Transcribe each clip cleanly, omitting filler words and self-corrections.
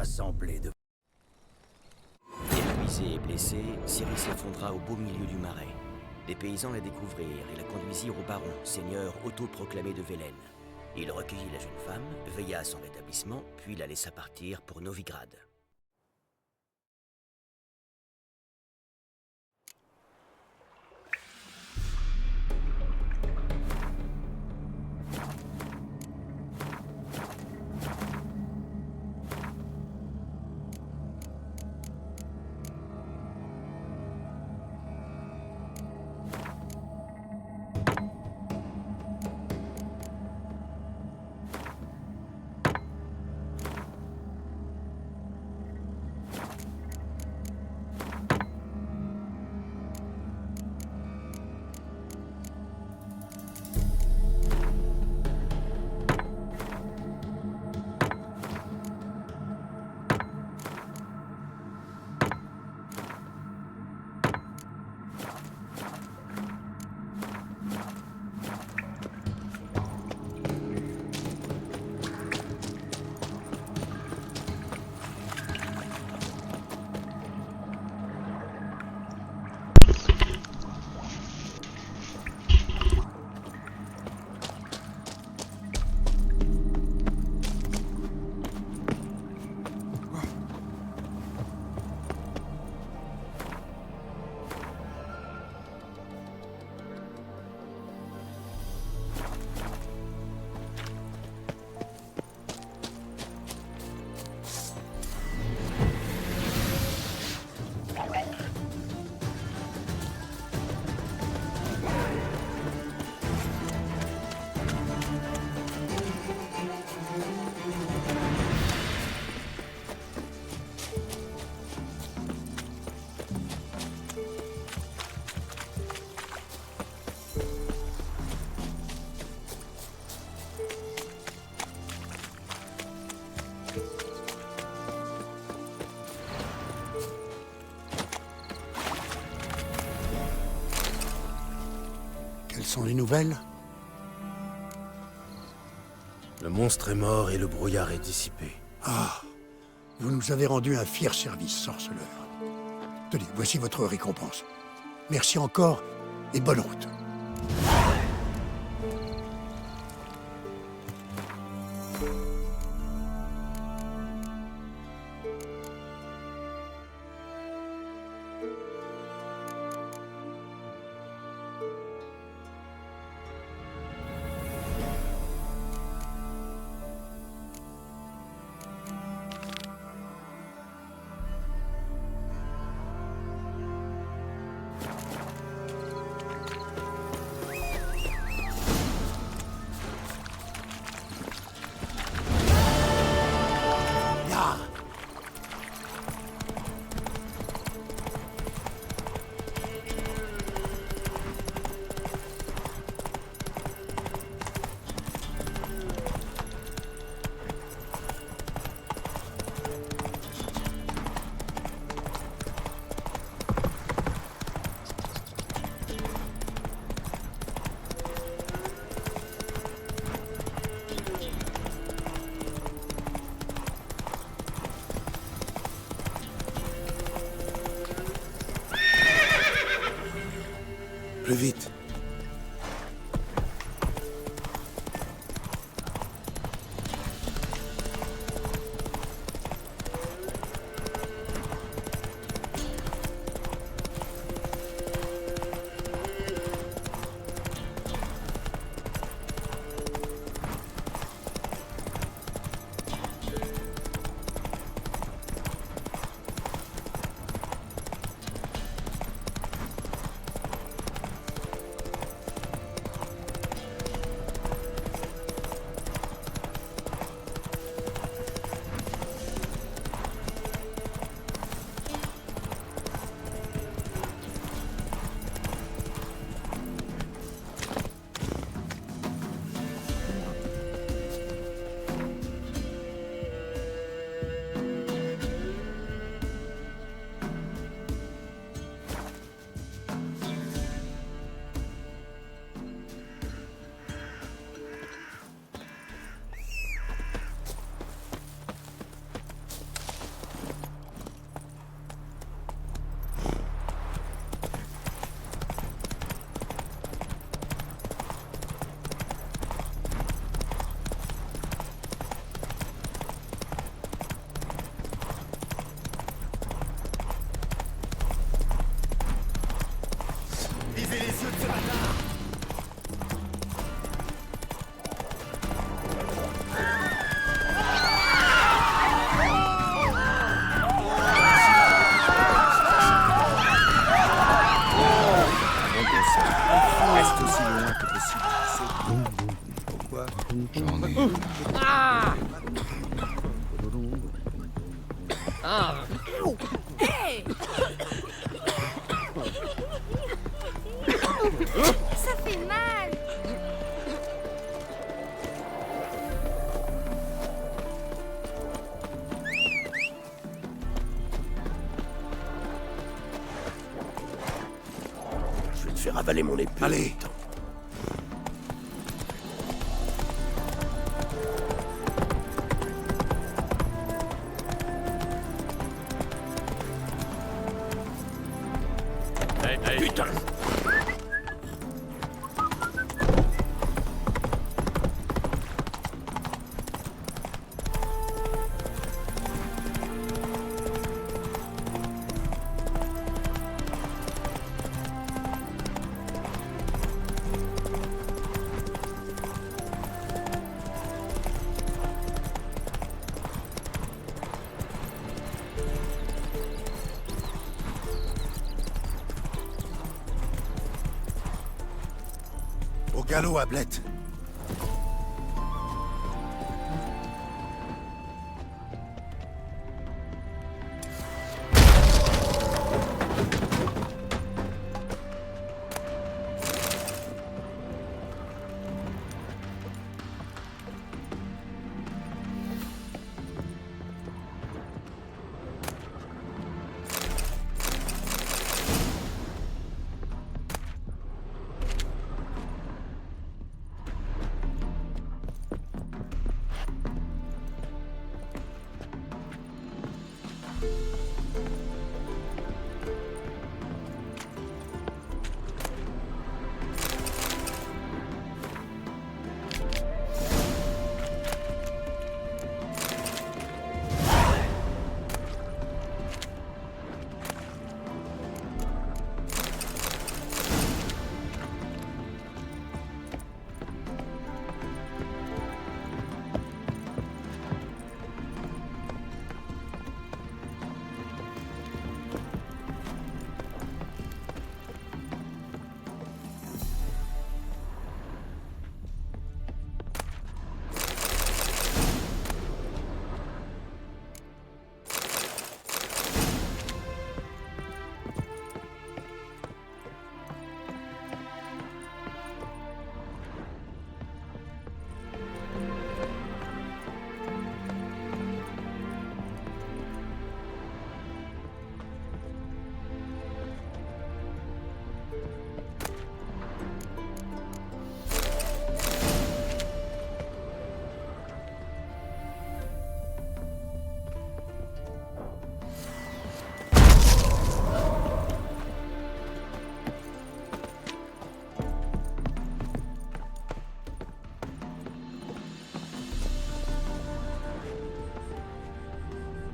assemblée de... Épuisé et blessé, Ciri s'effondra au beau milieu du marais. Les paysans la découvrirent et la conduisirent au baron, seigneur autoproclamé de Velen. Il recueillit la jeune femme, veilla à son rétablissement, puis la laissa partir pour Novigrad. Quelles sont les nouvelles? Le monstre est mort et le brouillard est dissipé. Ah, vous nous avez rendu un fier service, sorceleur. Tenez, voici votre récompense. Merci encore et bonne route. J'en ai. Ça fait mal. Je vais te faire avaler mon épée. Allez. Putain! Au galop, Ablette.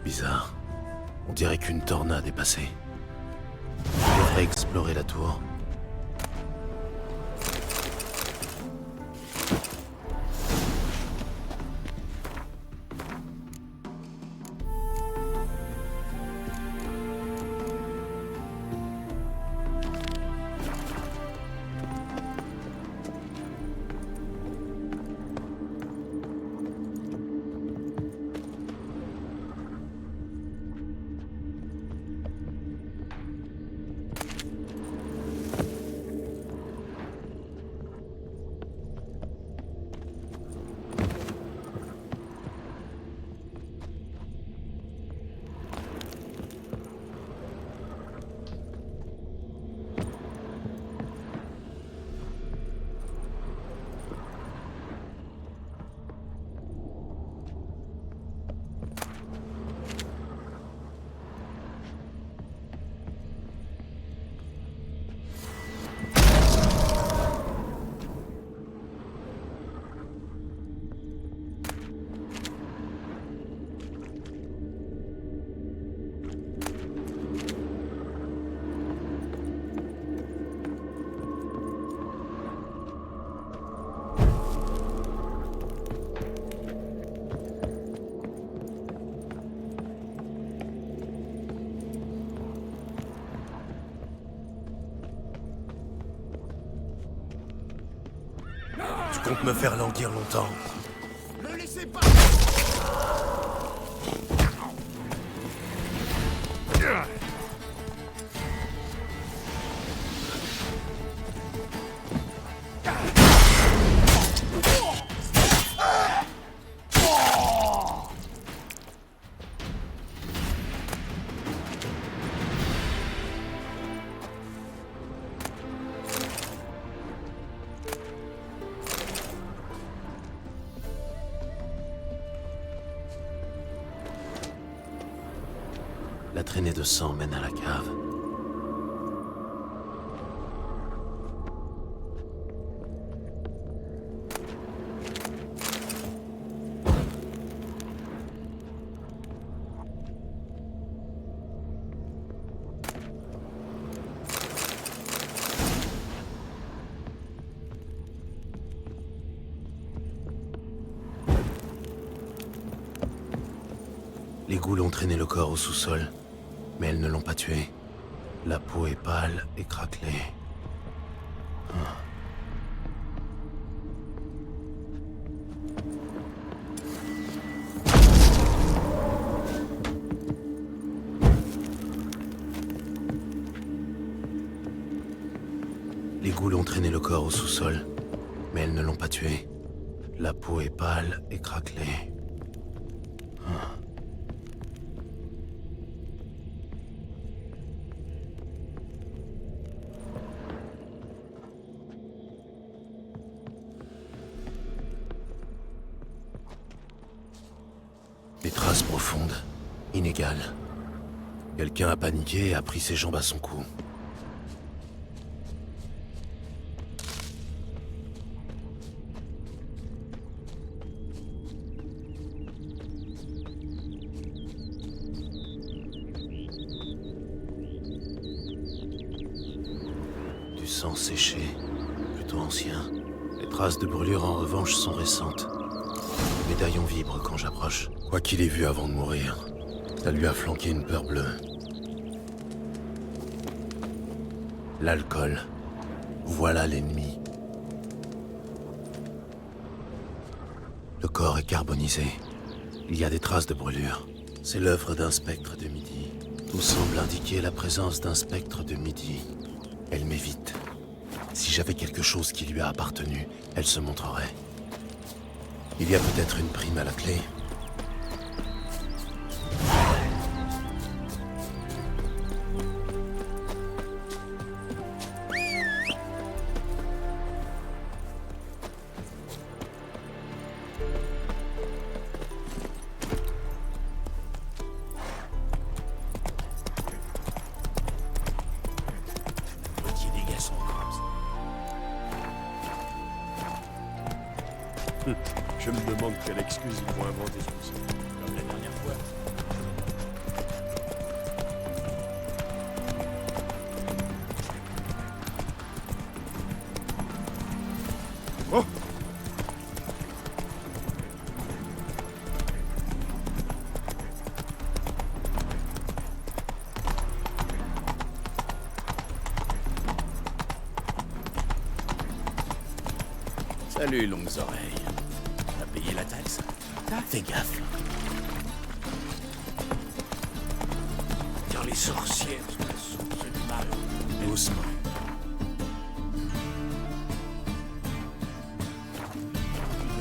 Bizarre. On dirait qu'une tornade est passée. On devrait explorer la tour. Tu comptes me faire languir longtemps? Ne laissez pas. La traînée de sang mène à la cave. Les ghouls ont traîné le corps au sous-sol, mais elles ne l'ont pas tué. La peau est pâle et craquelée. Les ghouls ont traîné le corps au sous-sol, mais elles ne l'ont pas tué. La peau est pâle et craquelée. Des traces profondes, inégales. Quelqu'un a paniqué et a pris ses jambes à son cou. Du sang séché, plutôt ancien. Les traces de brûlure en revanche sont récentes. Le médaillon vibre quand j'approche. Quoi qu'il ait vu avant de mourir, ça lui a flanqué une peur bleue. L'alcool. Voilà l'ennemi. Le corps est carbonisé. Il y a des traces de brûlure. C'est l'œuvre d'un spectre de midi. Tout semble indiquer la présence d'un spectre de midi. Elle m'évite. Si j'avais quelque chose qui lui a appartenu, elle se montrerait. Il y a peut-être une prime à la clé. Je me demande quelle excuse ils vont inventer sur ça. Comme la dernière fois. Oh! Salut, longues oreilles. T'as payé la taxe? Fais gaffe. Car les sorcières sont la source du mal. Doucement.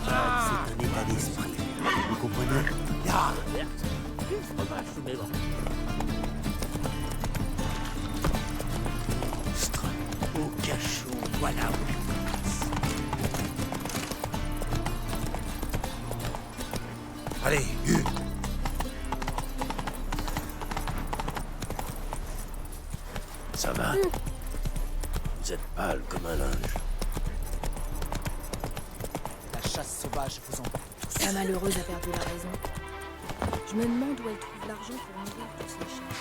C'est un état d'esprit. Vous comprenez? Monstre, au cachot, voilà où tu passes. Allez, Hugues. Ça va? Vous êtes pâle comme un linge. La chasse sauvage vous embête. La malheureuse a perdu la raison. Je me demande où elle trouve l'argent pour nourrir tous ces chats.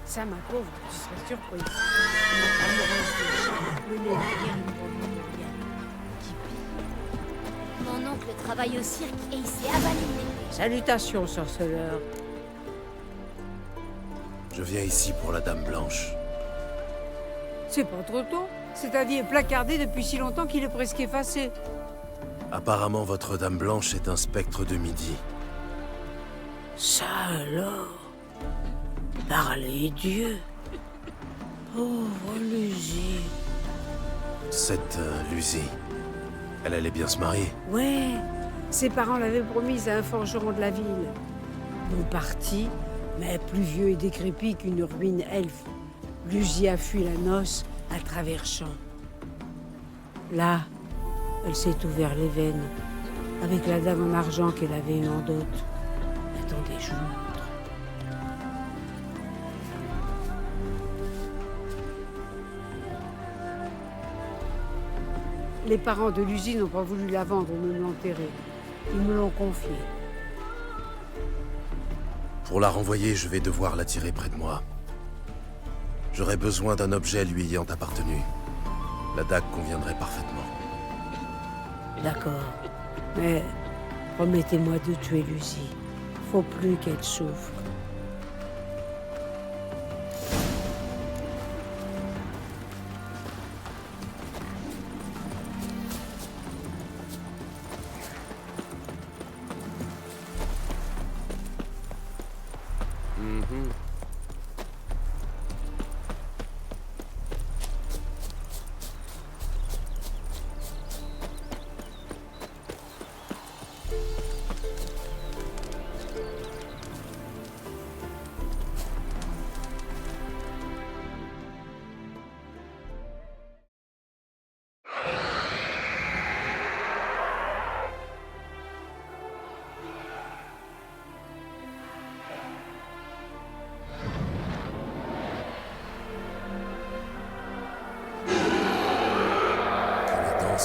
Ça, ma pauvre, tu serais surprise. Amoureuse des chats, le lait, la guérine pour le Mon oncle travaille au cirque et il s'est avalé le nez. Salutations, sorceleur. Je viens ici pour la Dame Blanche. C'est pas trop tôt. C'est-à-dire placardé depuis si longtemps qu'il est presque effacé. Apparemment, votre Dame Blanche est un spectre de midi. Ça alors? Parlez Dieu. Pauvre Lucie. Cette Lucie, elle allait bien se marier. Ouais, ses parents l'avaient promise à un forgeron de la ville. Bon parti, mais plus vieux et décrépit qu'une ruine elfe. Lucie a fui la noce à travers champs. Là, elle s'est ouvert les veines, avec la dame en argent qu'elle avait eue en dot. Attendez, je vous montre. Les parents de Lucie n'ont pas voulu la vendre ou me l'enterrer. Ils me l'ont confiée. Pour la renvoyer, je vais devoir la tirer près de moi. J'aurais besoin d'un objet lui ayant appartenu. La dague conviendrait parfaitement. D'accord. Mais promettez-moi de tuer Lucie. Faut plus qu'elle souffre.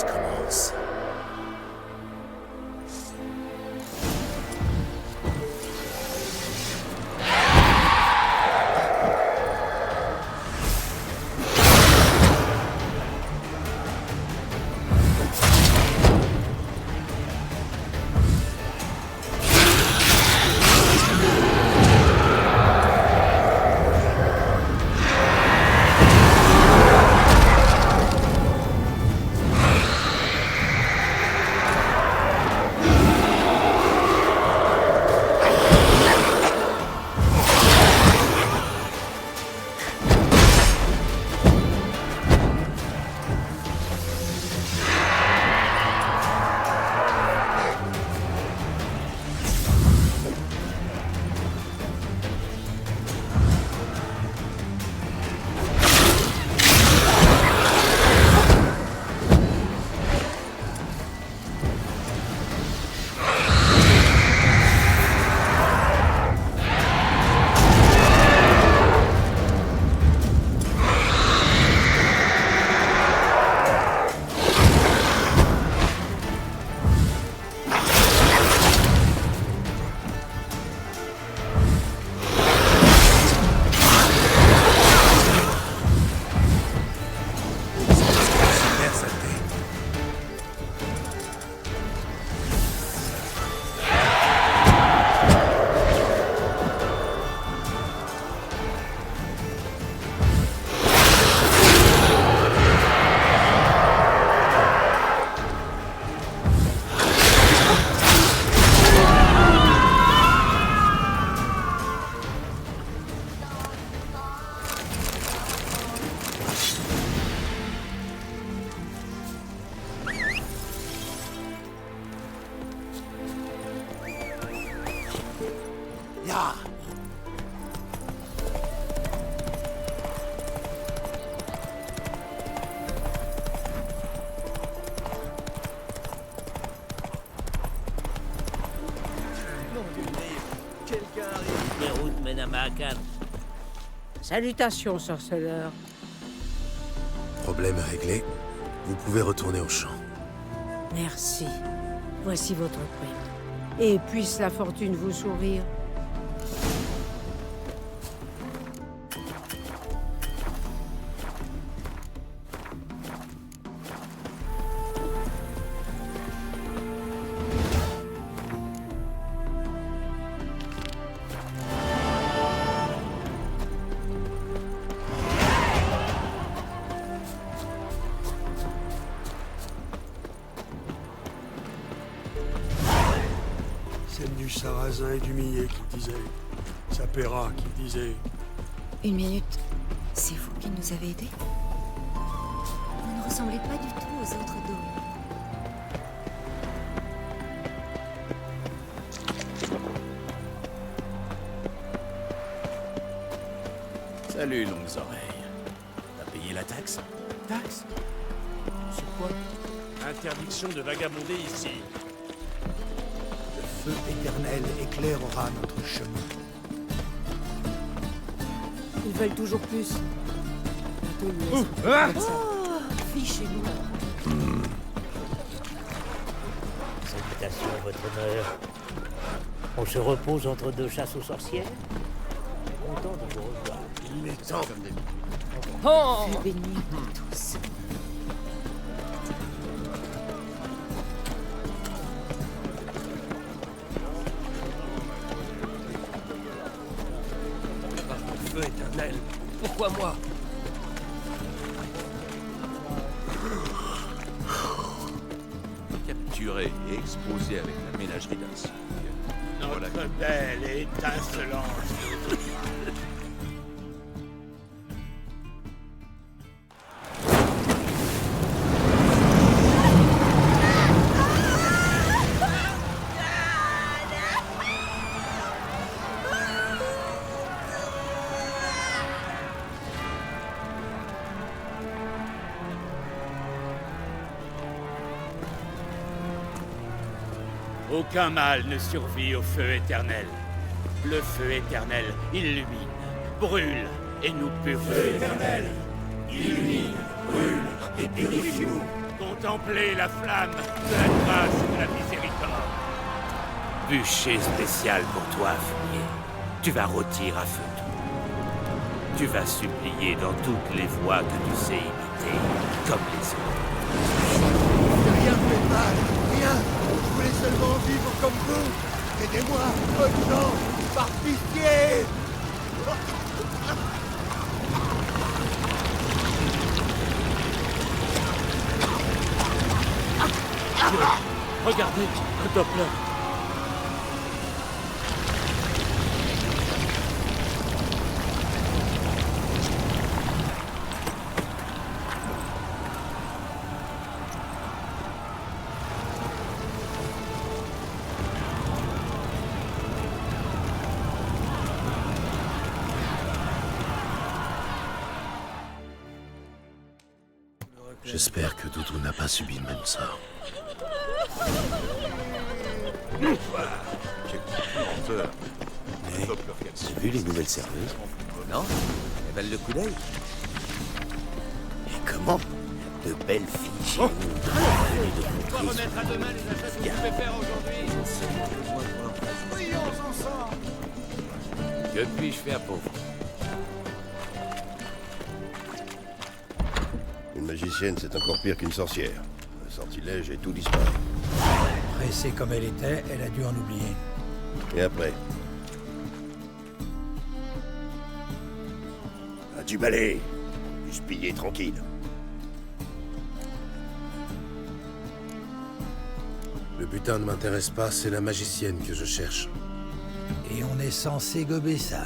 Commence. Salutations, sorceleur. Problème réglé. Vous pouvez retourner au champ. Merci. Voici votre prix. Et puisse la fortune vous sourire. Celle du sarrasin et du millet qui disait. Sapera qui disait. Une minute. C'est vous qui nous avez aidés? Vous ne ressemblez pas du tout aux autres d'eau. Salut, longues oreilles. T'as payé la taxe? Taxe? Sur quoi? Interdiction de vagabonder ici. Le feu éternel éclairera notre chemin. Ils veulent toujours plus. Bientôt, ils nous laisseront comme ça. Fichez-nous. Salutations, votre honneur. On se repose entre deux chasses aux sorcières. Content de vous revoir. Il est temps. Fût béni de tous. Feu éternel. Pourquoi moi? Capturé et exposé avec la ménagerie d'Ancy. Notre belle et étincelante. Aucun mal ne survit au feu éternel. Le feu éternel illumine, brûle et nous purifie. Feu éternel, illumine, brûle et purifie-nous. Contemplez la flamme de la grâce et de la miséricorde. Bûcher spécial pour toi, fumier. Tu vas rôtir à feu doux. Tu vas supplier dans toutes les voies que tu sais imiter, comme les autres. Rien ne fait mal, rien. Je voulais seulement vivre comme vous. Aidez-moi, bonne gens, par pitié. Regardez, un Doppler. J'espère que Doudou n'a pas subi le même sort. Mais, t'as vu les nouvelles serveuses? Non? Elles valent le coup d'œil. Et comment? De belles filles chez nous. Venues de contrées Remettre à demain les achats que vous pouvez faire aujourd'hui. Que puis-je faire pour vous? Une magicienne, c'est encore pire qu'une sorcière. Un sortilège et tout disparaît. Pressée comme elle était, elle a dû en oublier. Et après? Du balai, du spiller tranquille. Le butin ne m'intéresse pas, c'est la magicienne que je cherche. Et on est censé gober ça.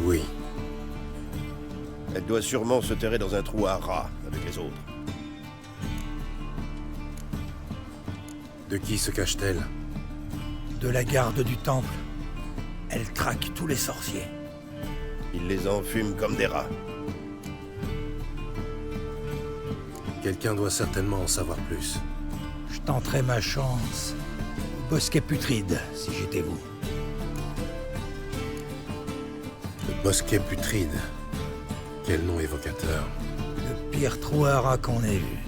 Oui. Elle doit sûrement se terrer dans un trou à rats avec les autres. De qui se cache-t-elle? De la garde du temple. Elle traque tous les sorciers. Il les enfume comme des rats. Quelqu'un doit certainement en savoir plus. Je tenterai ma chance au bosquet putride, si j'étais vous. Le bosquet putride. Quel nom évocateur. Le pire trou à rats qu'on ait vu.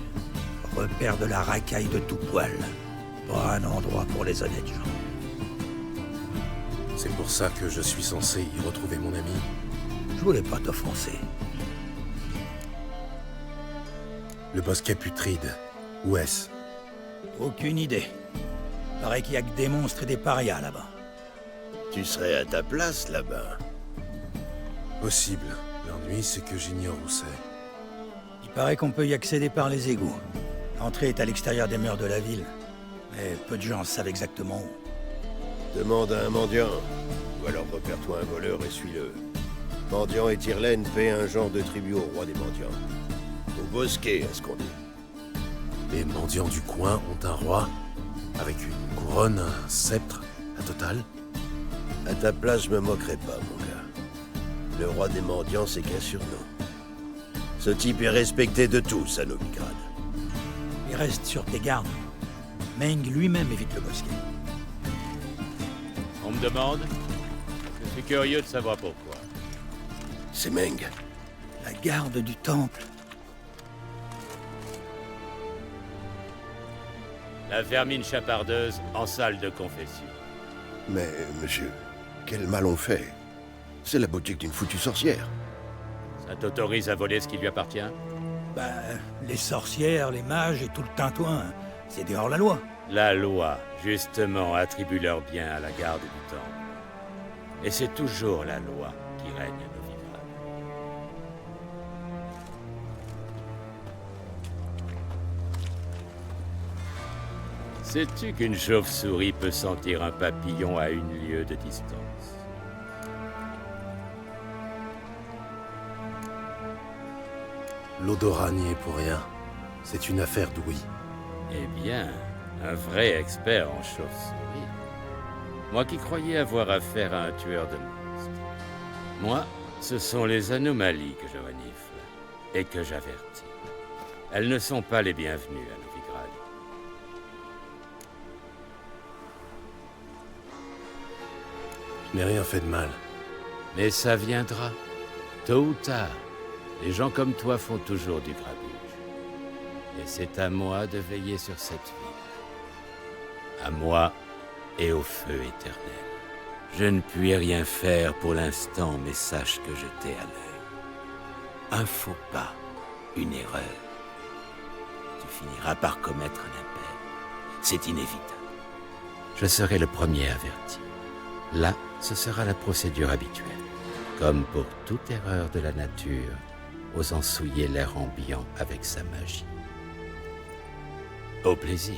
Repère de la racaille de tout poil. Pas un endroit pour les honnêtes gens. C'est pour ça que je suis censé y retrouver mon ami. Je voulais pas t'offenser. Le bosquet putride. Où est-ce? Aucune idée. Paraît qu'il y a que des monstres et des parias là-bas. Tu serais à ta place là-bas. Possible. L'ennui, c'est que j'ignore où c'est. Il paraît qu'on peut y accéder par les égouts. L'entrée est à l'extérieur des murs de la ville. Mais peu de gens savent exactement où. Demande à un mendiant. Ou alors repère-toi un voleur et suis-le. Mendiant et Tyrlène paient un genre de tribut au roi des mendiants. Au bosquet, à ce qu'on dit. Les mendiants du coin ont un roi, avec une couronne, un sceptre, la totale. À ta place, je me moquerai pas, mon gars. Le roi des mendiants, c'est qu'un surnom. Ce type est respecté de tous à Novigrad. Il reste sur tes gardes. Meng lui-même évite le bosquet. On me demande? Je suis curieux de savoir pourquoi. C'est Meng. La garde du temple. La vermine chapardeuse en salle de confession. Mais, monsieur, quel mal on fait? C'est la boutique d'une foutue sorcière. Ça t'autorise à voler ce qui lui appartient? Les sorcières, les mages et tout le tintouin, c'est dehors la loi. La loi, justement, attribue leurs biens à la garde du temple. Et c'est toujours la loi qui règne à Novigrad. Sais-tu qu'une chauve-souris peut sentir un papillon à 1 lieue de distance? L'odorat n'y est pour rien. C'est une affaire d'ouïe. Eh bien, un vrai expert en chauve-souris. Moi qui croyais avoir affaire à un tueur de monstres. Moi, ce sont les anomalies que je renifle et que j'avertis. Elles ne sont pas les bienvenues à Novigrad. Je n'ai rien fait de mal. Mais ça viendra. Tôt ou tard, les gens comme toi font toujours du grabuge. Et c'est à moi de veiller sur cette ville. À moi et au feu éternel. Je ne puis rien faire pour l'instant, mais sache que je t'ai à l'œil. Un faux pas, une erreur. Tu finiras par commettre un appel. C'est inévitable. Je serai le premier averti. Là, ce sera la procédure habituelle. Comme pour toute erreur de la nature, osant souiller l'air ambiant avec sa magie. Au plaisir.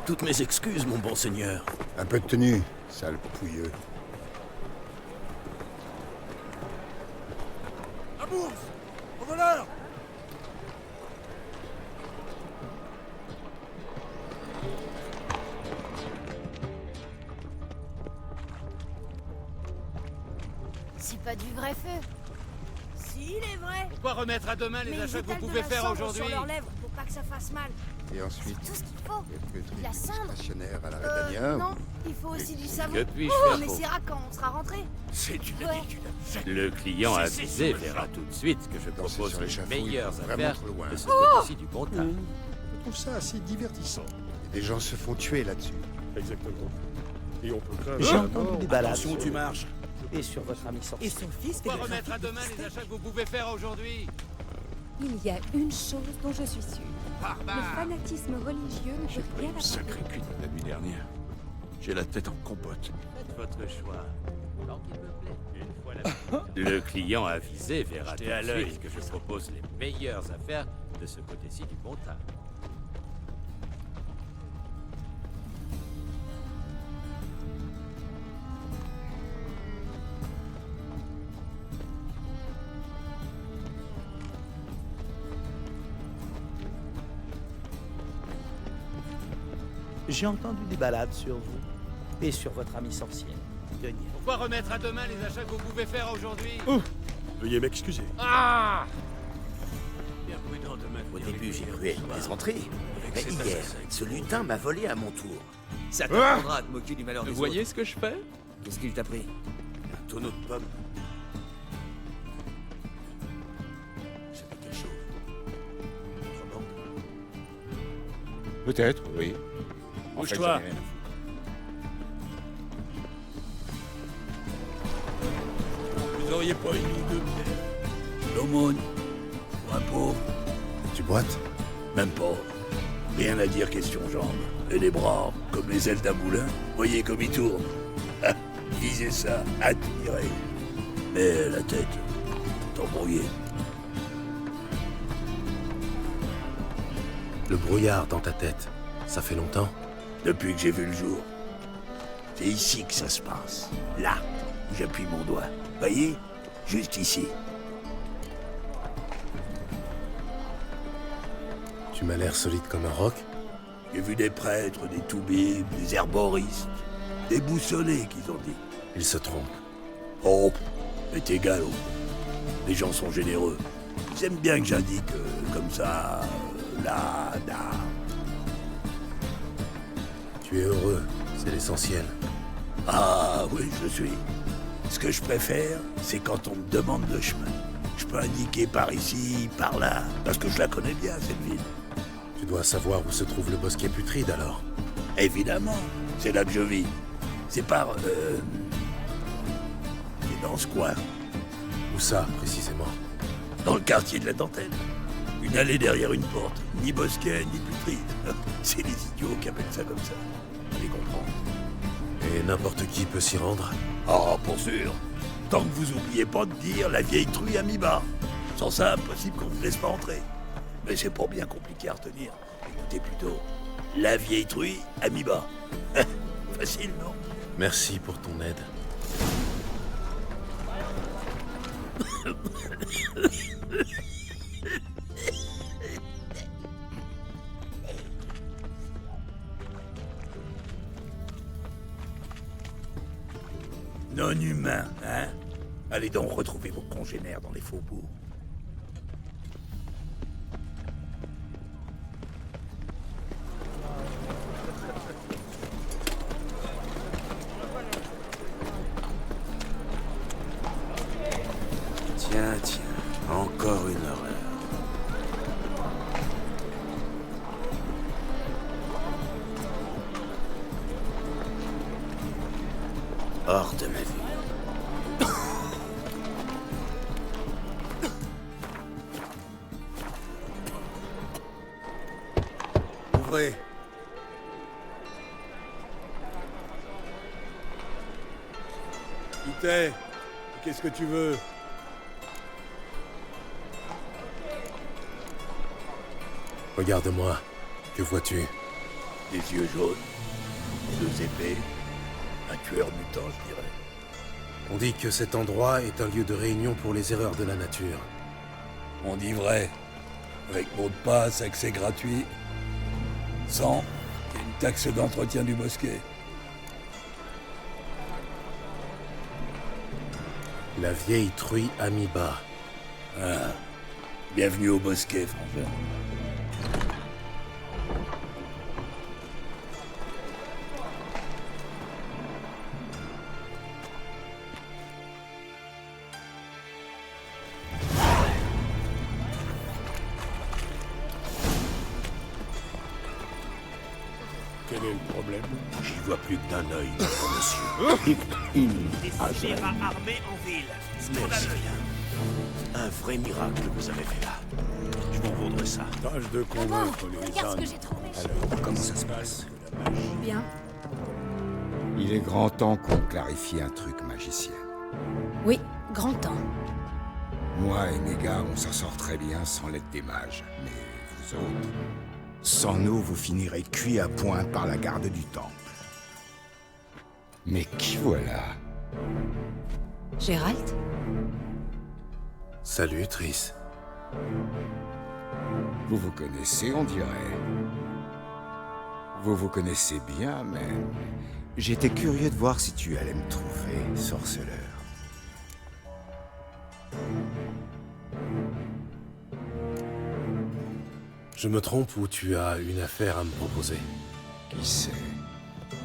Toutes mes excuses, mon bon seigneur. Un peu de tenue, sale pouilleux. La bourse! Au voleur! C'est pas du vrai feu. Si, il est vrai. Pourquoi remettre à demain les Mais achats ils que vous étalent de pouvez la faire cendre aujourd'hui? sur leurs lèvres pour pas que ça fasse mal. Et ensuite, Tout ce qu'il faut. quelques trucs La cendre. stationnaires à la Redania. Non, il faut aussi du savon. Que puis-je Oh, faire on pour essaiera quand on sera rentré. C'est une Ouais. attitude abjecte. Le client C'est avisé sur le verra champ. tout de suite que je Danser propose sur les l'échafaud, meilleures il faut vraiment affaires trop loin. de ce côté-ci du bon tas. Je trouve ça assez divertissant. Des gens se font tuer là-dessus. Exactement. Et on peut craindre... J'ai entendu des balades. Attention où tu marches. Et sur votre ami sorcier. Et son fils fait Pourquoi le remettre à trafic de demain les pistolets. achats que vous pouvez faire aujourd'hui? Il y a une chose dont je suis sûre. Le fanatisme religieux ne peut rien apporter. Sacré cuite la nuit dernière. J'ai la tête en compote. Faites votre choix. Tant qu'il me plaît. Une fois la... Le client avisé verra tout Jetez à de l'œil. suite que je propose les meilleures affaires de ce côté-ci du bon tas. J'ai entendu des balades sur vous. Et sur votre ami sorcière. Denier. Pourquoi remettre à demain les achats que vous pouvez faire aujourd'hui? Veuillez m'excuser. Ah! Au début, j'ai cru être plaisanterie. Mais hier, ce lutin m'a volé à mon tour. Ça t'apprendra à te moquer du malheur des Vous autres. voyez ce que je fais? Qu'est-ce qu'il t'a pris? Un tonneau de pommes. C'était quelque chose. Notre bande. Peut-être, oui. En fait, Bouge-toi. j'en ai rien à foutre. Vous auriez pas une ou deux peut-être? L'aumône. Pour un pauvre. Tu boites? Même pas. Rien à dire question jambes. Et les bras, comme les ailes d'un moulin. Voyez comme ils tournent. Ah, visez ça, admirez. Mais la tête, t'embrouillée. Le brouillard dans ta tête, ça fait longtemps? Depuis que j'ai vu le jour. C'est ici que ça se passe. Là, où j'appuie mon doigt. Voyez? Juste ici. Tu m'as l'air solide comme un roc? J'ai vu des prêtres, des toubibs, des herboristes, des boussolés qu'ils ont dit. Ils se trompent. Oh, c'est égal. Oh. Les gens sont généreux. Ils aiment bien que j'indique comme ça, là, là. Tu es heureux, c'est l'essentiel. Ah oui, je suis. Ce que je préfère, c'est quand on me demande le chemin. Je peux indiquer par ici, par là, parce que je la connais bien, cette ville. Tu dois savoir où se trouve le bosquet putride alors. Évidemment, c'est là que je vis. C'est par... c'est dans ce coin. Où ça, précisément? Dans le quartier de la Dentelle. Une allée derrière une porte. Ni bosquet, ni putride. C'est les idiots qui appellent ça comme ça. Allez comprendre. Et n'importe qui peut s'y rendre? Ah, pour sûr. Tant que vous oubliez pas de dire la vieille truie à mi-bas. Sans ça, impossible qu'on vous laisse pas entrer. Mais c'est pas bien compliqué à retenir. Écoutez plutôt. La vieille truie à mi-bas. Facile, non? Merci pour ton aide. Non humain, hein? Allez donc retrouver vos congénères dans les faubourgs. Tiens, encore une horreur. Hors de ma vue. Ouvrez. Qui t'es? Qu'est-ce que tu veux? Regarde-moi. Que vois-tu? Des yeux jaunes, deux épées, un tueur mutant, je dirais. On dit que cet endroit est un lieu de réunion pour les erreurs de la nature. On dit vrai. Avec mot de passe, accès gratuit. Sans, il y a une taxe d'entretien du bosquet. La vieille truie à mi-bas. Ah, bienvenue au bosquet, frangin. Quel est le problème? J'y vois plus que d'un œil, monsieur. Des scélérats armés en ville. Scandaleux. Un vrai miracle que vous avez fait là. Je m'en voudrais ça. Tâche de convaincre les Regarde ce que ânes. j'ai trouvé. Alors, comment ça se passe? Bien. Il est grand temps qu'on clarifie un truc, magicien. Oui, grand temps. Moi et mes gars, on s'en sort très bien sans l'aide des mages. Mais vous autres... Sans nous, vous finirez cuits à point par la garde du temple. Mais qui voilà? Gérald? Salut, Triss. Vous vous connaissez, on dirait. Vous vous connaissez bien, même. J'étais curieux de voir si tu allais me trouver, sorceleur. Je me trompe ou tu as une affaire à me proposer? Qui sait?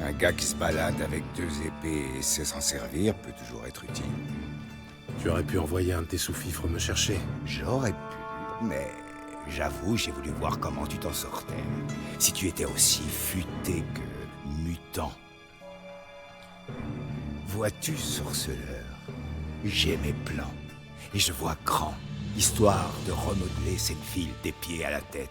Un gars qui se balade avec 2 épées et sait s'en servir peut toujours être utile. Tu aurais pu envoyer un de tes sous-fifres me chercher. J'aurais pu, mais j'avoue, j'ai voulu voir comment tu t'en sortais. Si tu étais aussi futé que mutant. Vois-tu, sorceleur, j'ai mes plans. Et je vois grand, histoire de remodeler cette ville des pieds à la tête.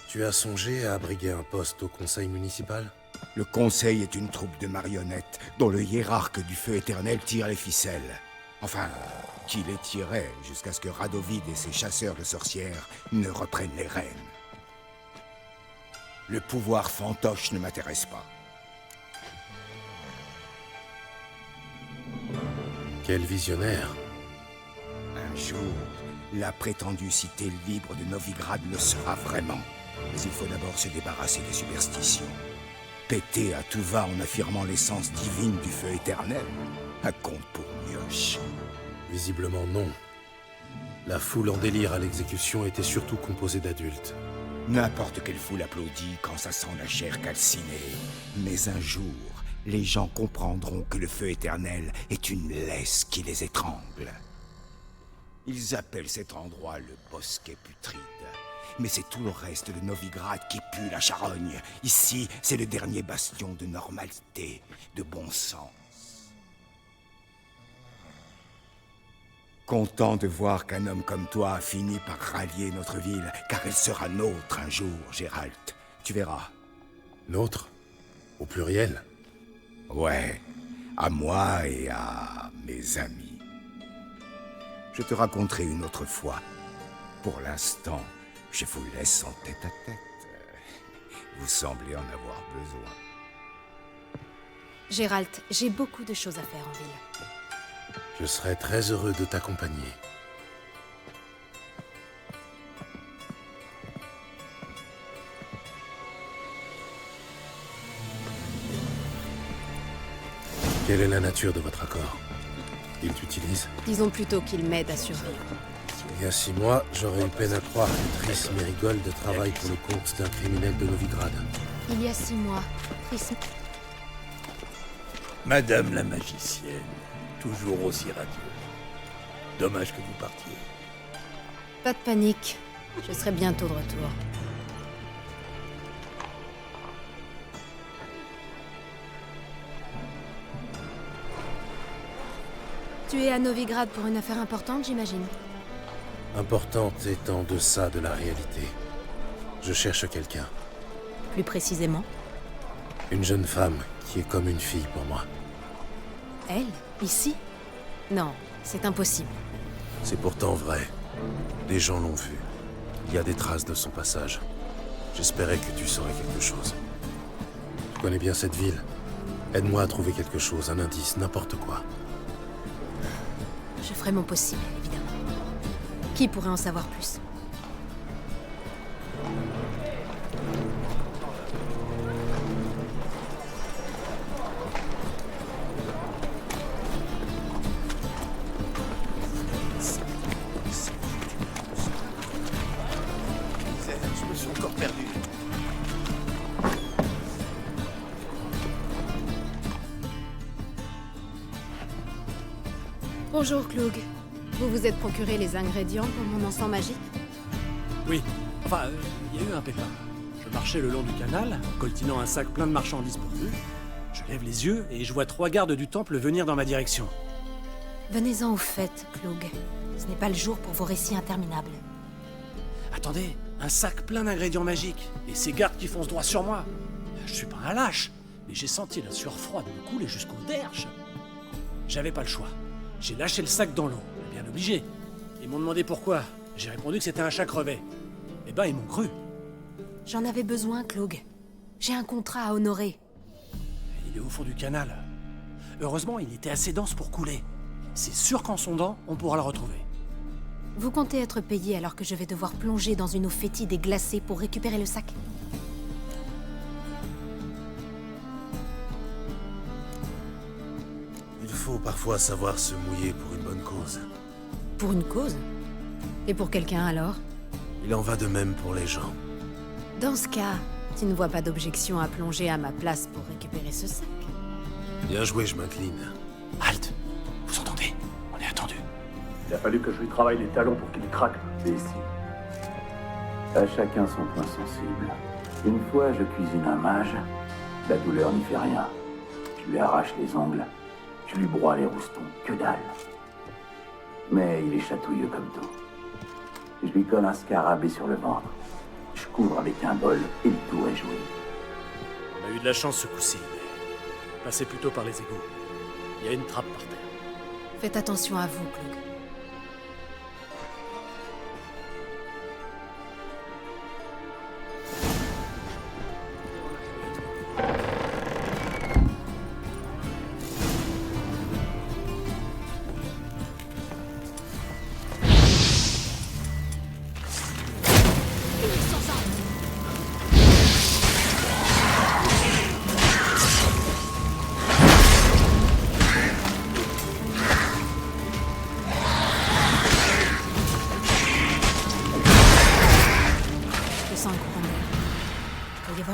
Tu as songé à abriguer un poste au conseil municipal? Le conseil est une troupe de marionnettes dont le hiérarque du feu éternel tire les ficelles. Enfin, qui les tirait jusqu'à ce que Radovid et ses chasseurs de sorcières ne reprennent les rênes. Le pouvoir fantoche ne m'intéresse pas. Quel visionnaire! Un jour, la prétendue cité libre de Novigrad le sera vraiment. Mais il faut d'abord se débarrasser des superstitions. Péter à tout va en affirmant l'essence divine du feu éternel. Un conte pour mioche. Visiblement non. La foule en délire à l'exécution était surtout composée d'adultes. N'importe quelle foule applaudit quand ça sent la chair calcinée. Mais un jour, les gens comprendront que le feu éternel est une laisse qui les étrangle. Ils appellent cet endroit le bosquet putride. Mais c'est tout le reste de Novigrad qui pue la charogne. Ici, c'est le dernier bastion de normalité, de bon sens. Content de voir qu'un homme comme toi a fini par rallier notre ville, car elle sera nôtre un jour, Geralt. Tu verras. Nôtre? Au pluriel? Ouais, à moi et à mes amis. Je te raconterai une autre fois. Pour l'instant, je vous laisse en tête à tête. Vous semblez en avoir besoin. Geralt, j'ai beaucoup de choses à faire en ville. Je serais très heureux de t'accompagner. Quelle est la nature de votre accord? Il t'utilise? Disons plutôt qu'il m'aide à survivre. Il y a 6 mois, j'aurais eu peine à croire que Triss Merigold travaille pour le compte d'un criminel de Novigrad. Il y a 6 mois, Triss... Madame la magicienne, toujours aussi radieuse. Dommage que vous partiez. Pas de panique, je serai bientôt de retour. Tu es à Novigrad pour une affaire importante, j'imagine. Importante est en deçà de la réalité. Je cherche quelqu'un. Plus précisément? Une jeune femme qui est comme une fille pour moi. Elle? Ici? Non, c'est impossible. C'est pourtant vrai. Des gens l'ont vue. Il y a des traces de son passage. J'espérais que tu saurais quelque chose. Tu connais bien cette ville. Aide-moi à trouver quelque chose, un indice, n'importe quoi. Je ferai mon possible, évidemment. Qui pourrait en savoir plus? Je me suis encore perdu. Bonjour, Cloug. Vous vous êtes procuré les ingrédients pour mon encens magique? Oui. Enfin, il y a eu un pépin. Je marchais le long du canal, coltinant un sac plein de marchandises pourvues. Je lève les yeux et je vois 3 gardes du temple venir dans ma direction. Venez-en au fait, Cloug. Ce n'est pas le jour pour vos récits interminables. Attendez, un sac plein d'ingrédients magiques, et ces gardes qui foncent droit sur moi. Je suis pas un lâche, mais j'ai senti la sueur froide me couler jusqu'au derche. J'avais pas le choix. J'ai lâché le sac dans l'eau, bien obligé. Ils m'ont demandé pourquoi. J'ai répondu que c'était un chat crevé. Eh ben, ils m'ont cru. J'en avais besoin, Cloug. J'ai un contrat à honorer. Il est au fond du canal. Heureusement, il était assez dense pour couler. C'est sûr qu'en sondant, on pourra le retrouver. Vous comptez être payé alors que je vais devoir plonger dans une eau fétide et glacée pour récupérer le sac? Il faut parfois savoir se mouiller pour une bonne cause. Pour une cause? Et pour quelqu'un alors? Il en va de même pour les gens. Dans ce cas, tu ne vois pas d'objection à plonger à ma place pour récupérer ce sac? Bien joué, je m'incline. Halte! Vous entendez? On est attendu. Il a fallu que je lui travaille les talons pour qu'il craque, imbécile. À chacun son point sensible. Une fois, je cuisine un mage, la douleur n'y fait rien. Je lui arrache les ongles, je lui broie les roustons, que dalle. Mais il est chatouilleux comme tout. Je lui colle un scarabée sur le ventre. Je couvre avec un bol et le tour est joué. On a eu de la chance ce coup-ci, mais passez plutôt par les égouts. Il y a une trappe par terre. Faites attention à vous, Cloug.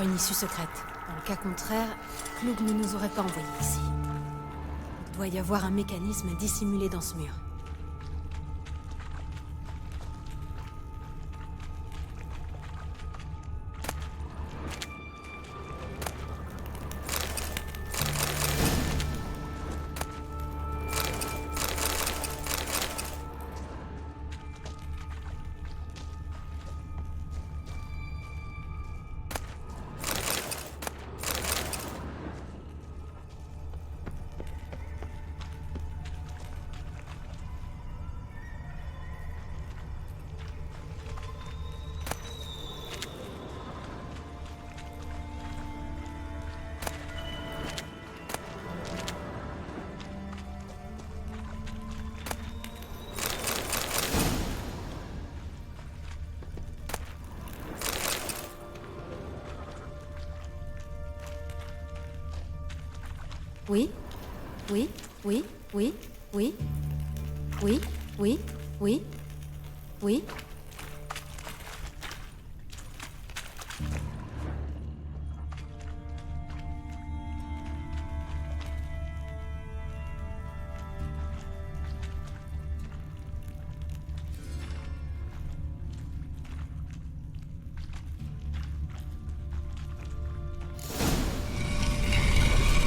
Une issue secrète. Dans le cas contraire, Cloug ne nous aurait pas envoyés ici. Il doit y avoir un mécanisme dissimulé dans ce mur. Oui, oui, oui, oui, oui, oui, oui, oui, oui.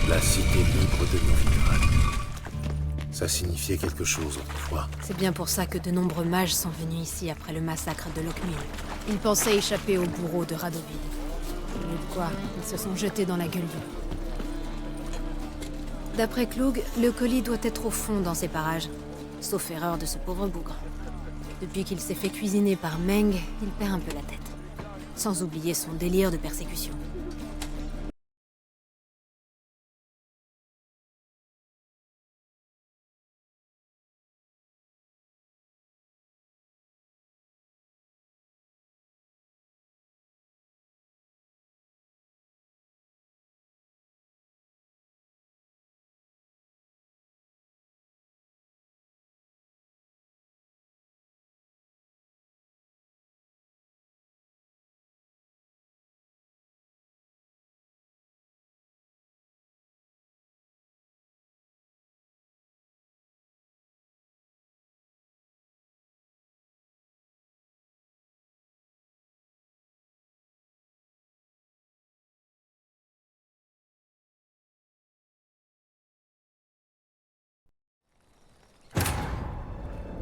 La cité libre de Novigrad. Ça signifiait quelque chose autrefois. C'est bien pour ça que de nombreux mages sont venus ici après le massacre de Lockmuir. Ils pensaient échapper au bourreau de Radovid. Au lieu de quoi, ils se sont jetés dans la gueule du loup. D'après Cloug, le colis doit être au fond dans ces parages. Sauf erreur de ce pauvre bougre. Depuis qu'il s'est fait cuisiner par Meng, il perd un peu la tête. Sans oublier son délire de persécution.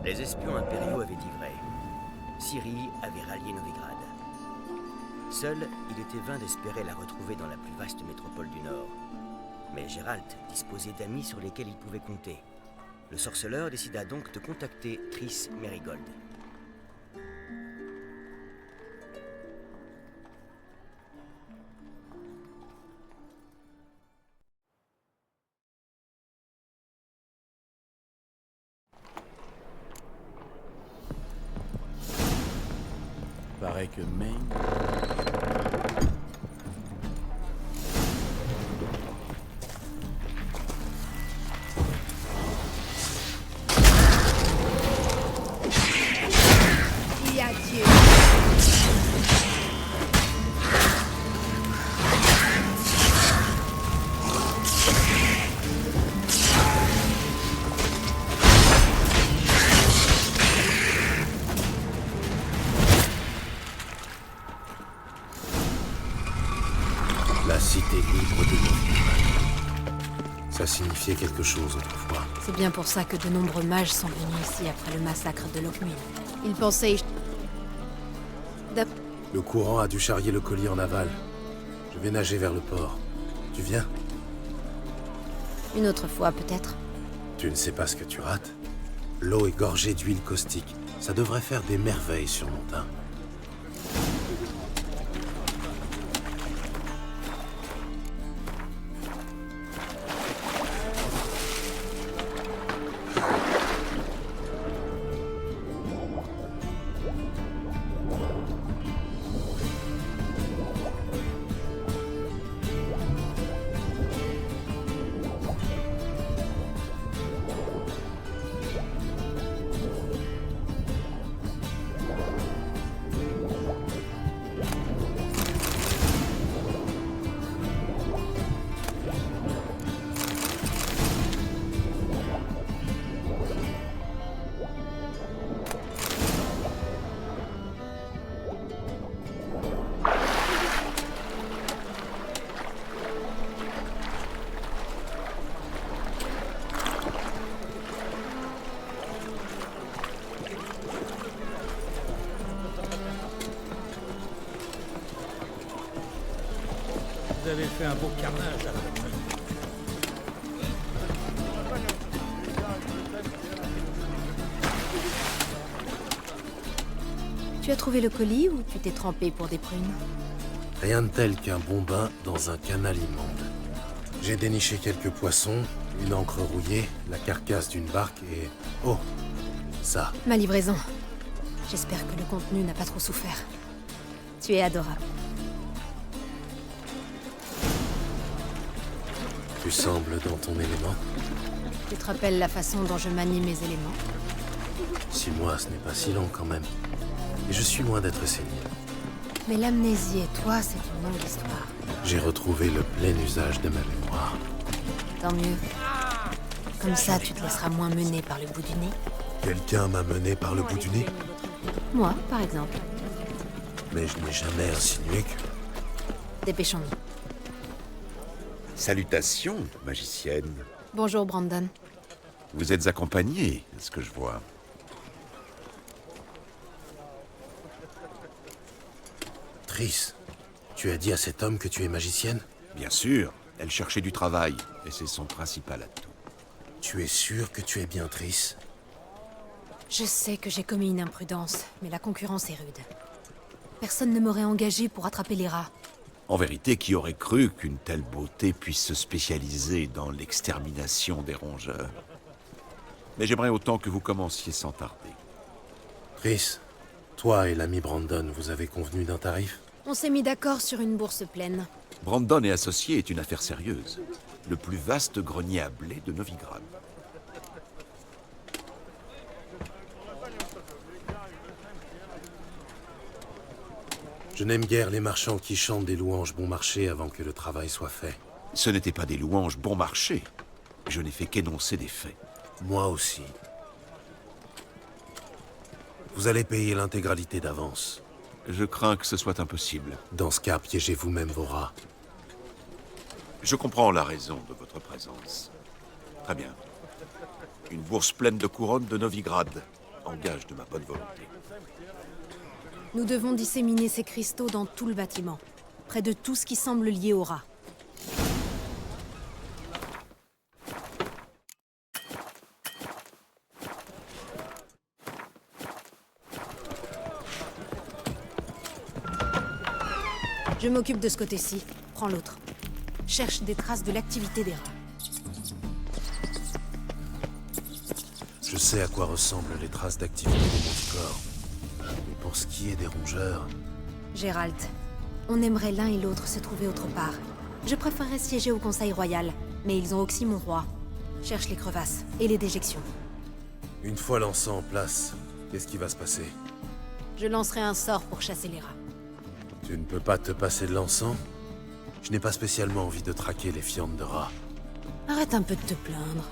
Les espions impériaux avaient dit vrai. Ciri avait rallié Novigrad. Seul, il était vain d'espérer la retrouver dans la plus vaste métropole du Nord. Mais Geralt disposait d'amis sur lesquels il pouvait compter. Le sorceleur décida donc de contacter Triss Merigold. Paraît que Meng... Qui a tué livre de Novigrad. Ça signifiait quelque chose autrefois. C'est bien pour ça que de nombreux mages sont venus ici après le massacre de Lockmuir. Ils pensaient... Le courant a dû charrier le colis en aval. Je vais nager vers le port. Tu viens? Une autre fois, peut-être. Tu ne sais pas ce que tu rates? L'eau est gorgée d'huile caustique. Ça devrait faire des merveilles sur mon teint. Vous avez fait un beau carnage à la fin. Tu as trouvé le colis ou tu t'es trempé pour des prunes? Rien de tel qu'un bon bain dans un canal immonde. J'ai déniché quelques poissons, une encre rouillée, la carcasse d'une barque et... Oh, ça. Ma livraison. J'espère que le contenu n'a pas trop souffert. Tu es adorable. Tu sembles dans ton élément. Tu te rappelles la façon dont je manie mes éléments? 6 mois, ce n'est pas si long quand même. Et je suis loin d'être sénile. Mais l'amnésie et toi, c'est une longue histoire. J'ai retrouvé le plein usage de ma mémoire. Tant mieux. Comme ça, tu te laisseras moins mener par le bout du nez. Quelqu'un m'a mené par le bout du nez? Moi, par exemple. Mais je n'ai jamais insinué que... Dépêchons-nous. Salutations, magicienne. Bonjour, Brandon. Vous êtes accompagnée, à ce que je vois. Triss, tu as dit à cet homme que tu es magicienne? Bien sûr, elle cherchait du travail, et c'est son principal atout. Tu es sûr que tu es bien Triss? Je sais que j'ai commis une imprudence, mais la concurrence est rude. Personne ne m'aurait engagé pour attraper les rats. En vérité, qui aurait cru qu'une telle beauté puisse se spécialiser dans l'extermination des rongeurs? Mais j'aimerais autant que vous commenciez sans tarder. Triss, toi et l'ami Brandon, vous avez convenu d'un tarif? On s'est mis d'accord sur une bourse pleine. Brandon et associés est une affaire sérieuse. Le plus vaste grenier à blé de Novigrad. Je n'aime guère les marchands qui chantent des louanges bon marché avant que le travail soit fait. Ce n'était pas des louanges bon marché. Je n'ai fait qu'énoncer des faits. Moi aussi. Vous allez payer l'intégralité d'avance. Je crains que ce soit impossible. Dans ce cas, piégez vous-même vos rats. Je comprends la raison de votre présence. Très bien. Une bourse pleine de couronnes de Novigrad, en gage de ma bonne volonté. Nous devons disséminer ces cristaux dans tout le bâtiment, près de tout ce qui semble lié au rat. Je m'occupe de ce côté-ci. Prends l'autre. Cherche des traces de l'activité des rats. Je sais à quoi ressemblent les traces d'activité de mon corps. Mais pour ce qui est des rongeurs... Gérald, on aimerait l'un et l'autre se trouver autre part. Je préférerais siéger au Conseil Royal, mais ils ont oxy mon roi. Cherche les crevasses et les déjections. Une fois l'encens en place, qu'est-ce qui va se passer? Je lancerai un sort pour chasser les rats. Tu ne peux pas te passer de l'encens? Je n'ai pas spécialement envie de traquer les fientes de rats. Arrête un peu de te plaindre.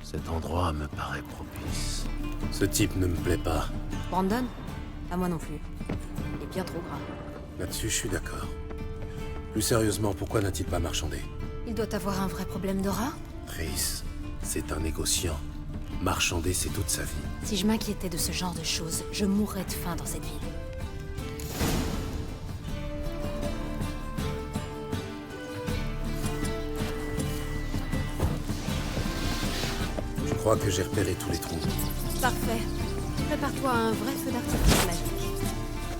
Cet endroit me paraît propice. Ce type ne me plaît pas. Brandon? À moi non plus. Il est bien trop gras. Là-dessus, je suis d'accord. Plus sérieusement, pourquoi n'a-t-il pas marchandé? Il doit avoir un vrai problème de rat? Chris, c'est un négociant. Marchander, c'est toute sa vie. Si je m'inquiétais de ce genre de choses, je mourrais de faim dans cette ville. Je crois que j'ai repéré tous les trous. Parfait. Prépare-toi à un vrai feu d'artifice magique.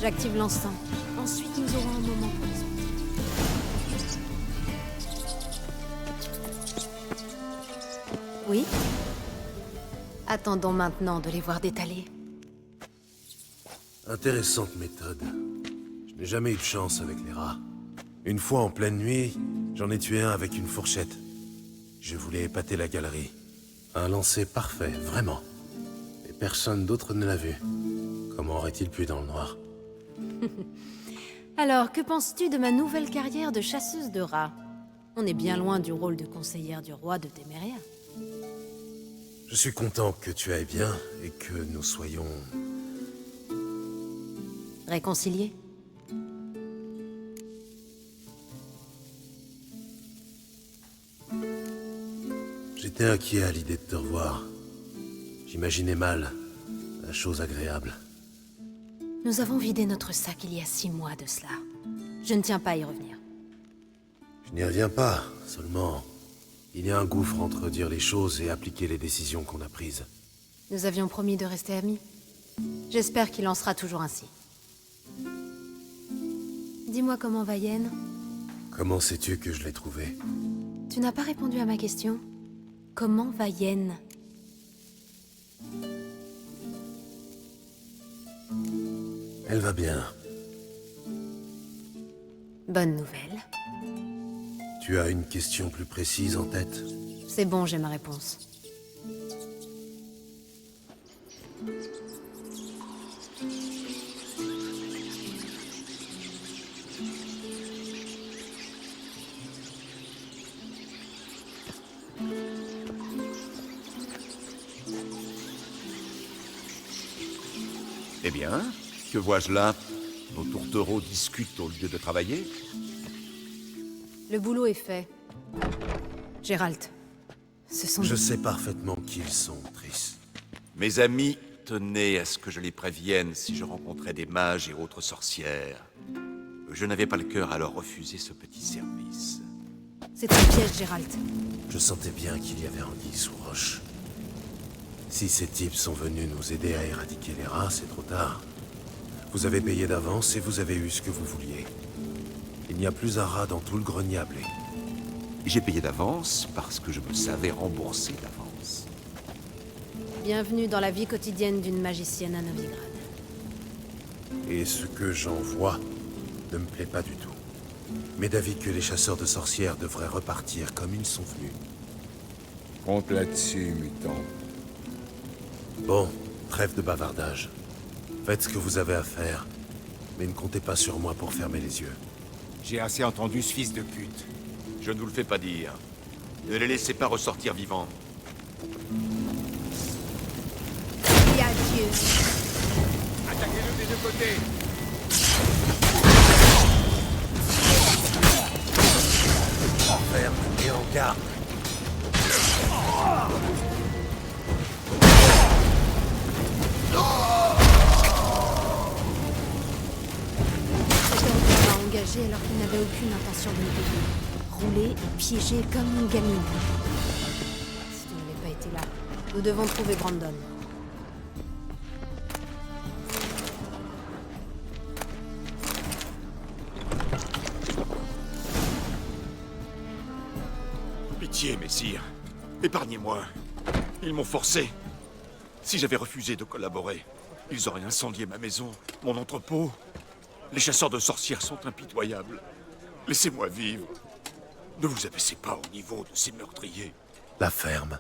J'active l'encens. Ensuite, nous aurons un moment pour discuter. Oui? Attendons maintenant de les voir détaler. Intéressante méthode. Je n'ai jamais eu de chance avec les rats. Une fois en pleine nuit, j'en ai tué un avec une fourchette. Je voulais épater la galerie. Un lancer parfait, vraiment. Et personne d'autre ne l'a vu. Comment aurait-il pu dans le noir? Alors, que penses-tu de ma nouvelle carrière de chasseuse de rats? On est bien loin du rôle de conseillère du roi de Téméria. Je suis content que tu ailles bien et que nous soyons... Réconciliés? J'étais inquiet à l'idée de te revoir. J'imaginais mal la chose agréable. Nous avons vidé notre sac il y a 6 mois de cela. Je ne tiens pas à y revenir. Je n'y reviens pas, seulement... Il y a un gouffre entre dire les choses et appliquer les décisions qu'on a prises. Nous avions promis de rester amis. J'espère qu'il en sera toujours ainsi. Dis-moi comment va Yen? Comment sais-tu que je l'ai trouvée? Tu n'as pas répondu à ma question. Comment va Yen? Elle va bien. Bonne nouvelle. Tu as une question plus précise en tête? C'est bon, j'ai ma réponse. Eh bien, que vois-je là? Nos tourtereaux discutent au lieu de travailler? Le boulot est fait. Gérald, ce sont... Je sais parfaitement qui ils sont, Triss. Mes amis tenaient à ce que je les prévienne si je rencontrais des mages et autres sorcières. Je n'avais pas le cœur à leur refuser ce petit service. C'est un piège, Gérald. Je sentais bien qu'il y avait anguille sous roche. Si ces types sont venus nous aider à éradiquer les rats, c'est trop tard. Vous avez payé d'avance et vous avez eu ce que vous vouliez. Il n'y a plus un rat dans tout le grenier à blé. J'ai payé d'avance parce que je me savais remboursé d'avance. Bienvenue dans la vie quotidienne d'une magicienne à Novigrad. Et ce que j'en vois ne me plaît pas du tout. Mais d'avis que les chasseurs de sorcières devraient repartir comme ils sont venus. Compte là-dessus, mutant. Bon, trêve de bavardage. Faites ce que vous avez à faire, mais ne comptez pas sur moi pour fermer les yeux. J'ai assez entendu ce fils de pute. Je ne vous le fais pas dire. Ne les laissez pas ressortir vivants. Et adieu. Attaquez-le des deux côtés. Enferme et en garde. Engagé alors qu'il n'avait aucune intention de nous payer. Roulé et piégé comme une gamine. Si tu n'avais pas été là, nous devons trouver Brandon. Pitié, messire. Épargnez-moi. Ils m'ont forcé. Si j'avais refusé de collaborer, ils auraient incendié ma maison, mon entrepôt. Les chasseurs de sorcières sont impitoyables. Laissez-moi vivre. Ne vous abaissez pas au niveau de ces meurtriers. La ferme.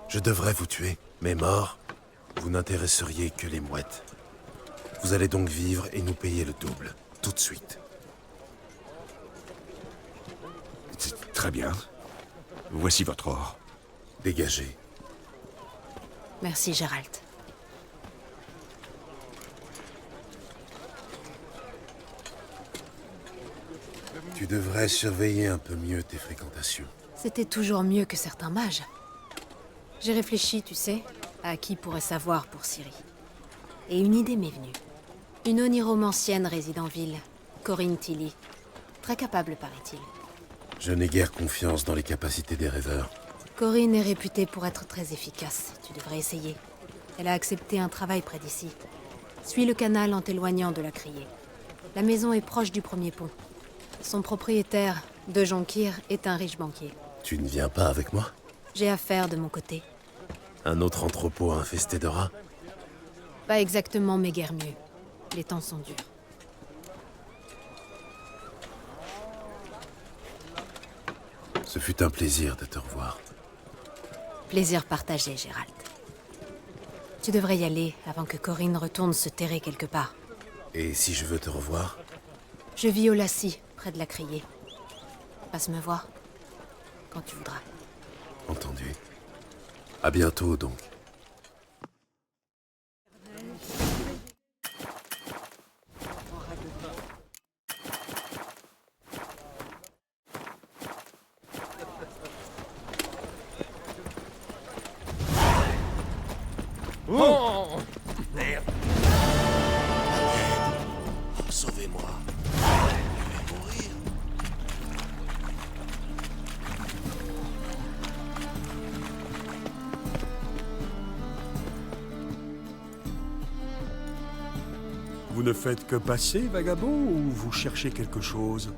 Je devrais vous tuer, mais mort, vous n'intéresseriez que les mouettes. Vous allez donc vivre et nous payer le double, tout de suite. Très bien. Voici votre or. Dégagez. Merci, Gérald. Tu devrais surveiller un peu mieux tes fréquentations. C'était toujours mieux que certains mages. J'ai réfléchi, tu sais, à qui pourrait savoir pour Ciri. Et une idée m'est venue. Une oniromancienne réside en ville, Corinne Tilly. Très capable, paraît-il. Je n'ai guère confiance dans les capacités des rêveurs. Corinne est réputée pour être très efficace. Tu devrais essayer. Elle a accepté un travail près d'ici. Suis le canal en t'éloignant de la criée. La maison est proche du premier pont. Son propriétaire, De Jonkir, est un riche banquier. Tu ne viens pas avec moi? J'ai affaire de mon côté. Un autre entrepôt infesté de rats? Pas exactement, mais guère mieux. Les temps sont durs. Ce fut un plaisir de te revoir. Plaisir partagé, Gérald. Tu devrais y aller avant que Corinne retourne se terrer quelque part. Et si je veux te revoir? Je vis au Lassie, près de la criée. Passe me voir, quand tu voudras. Entendu. À bientôt, donc. Oh Merde. Sauvez-moi. Je vais mourir. Vous ne faites que passer, vagabond, ou vous cherchez quelque chose?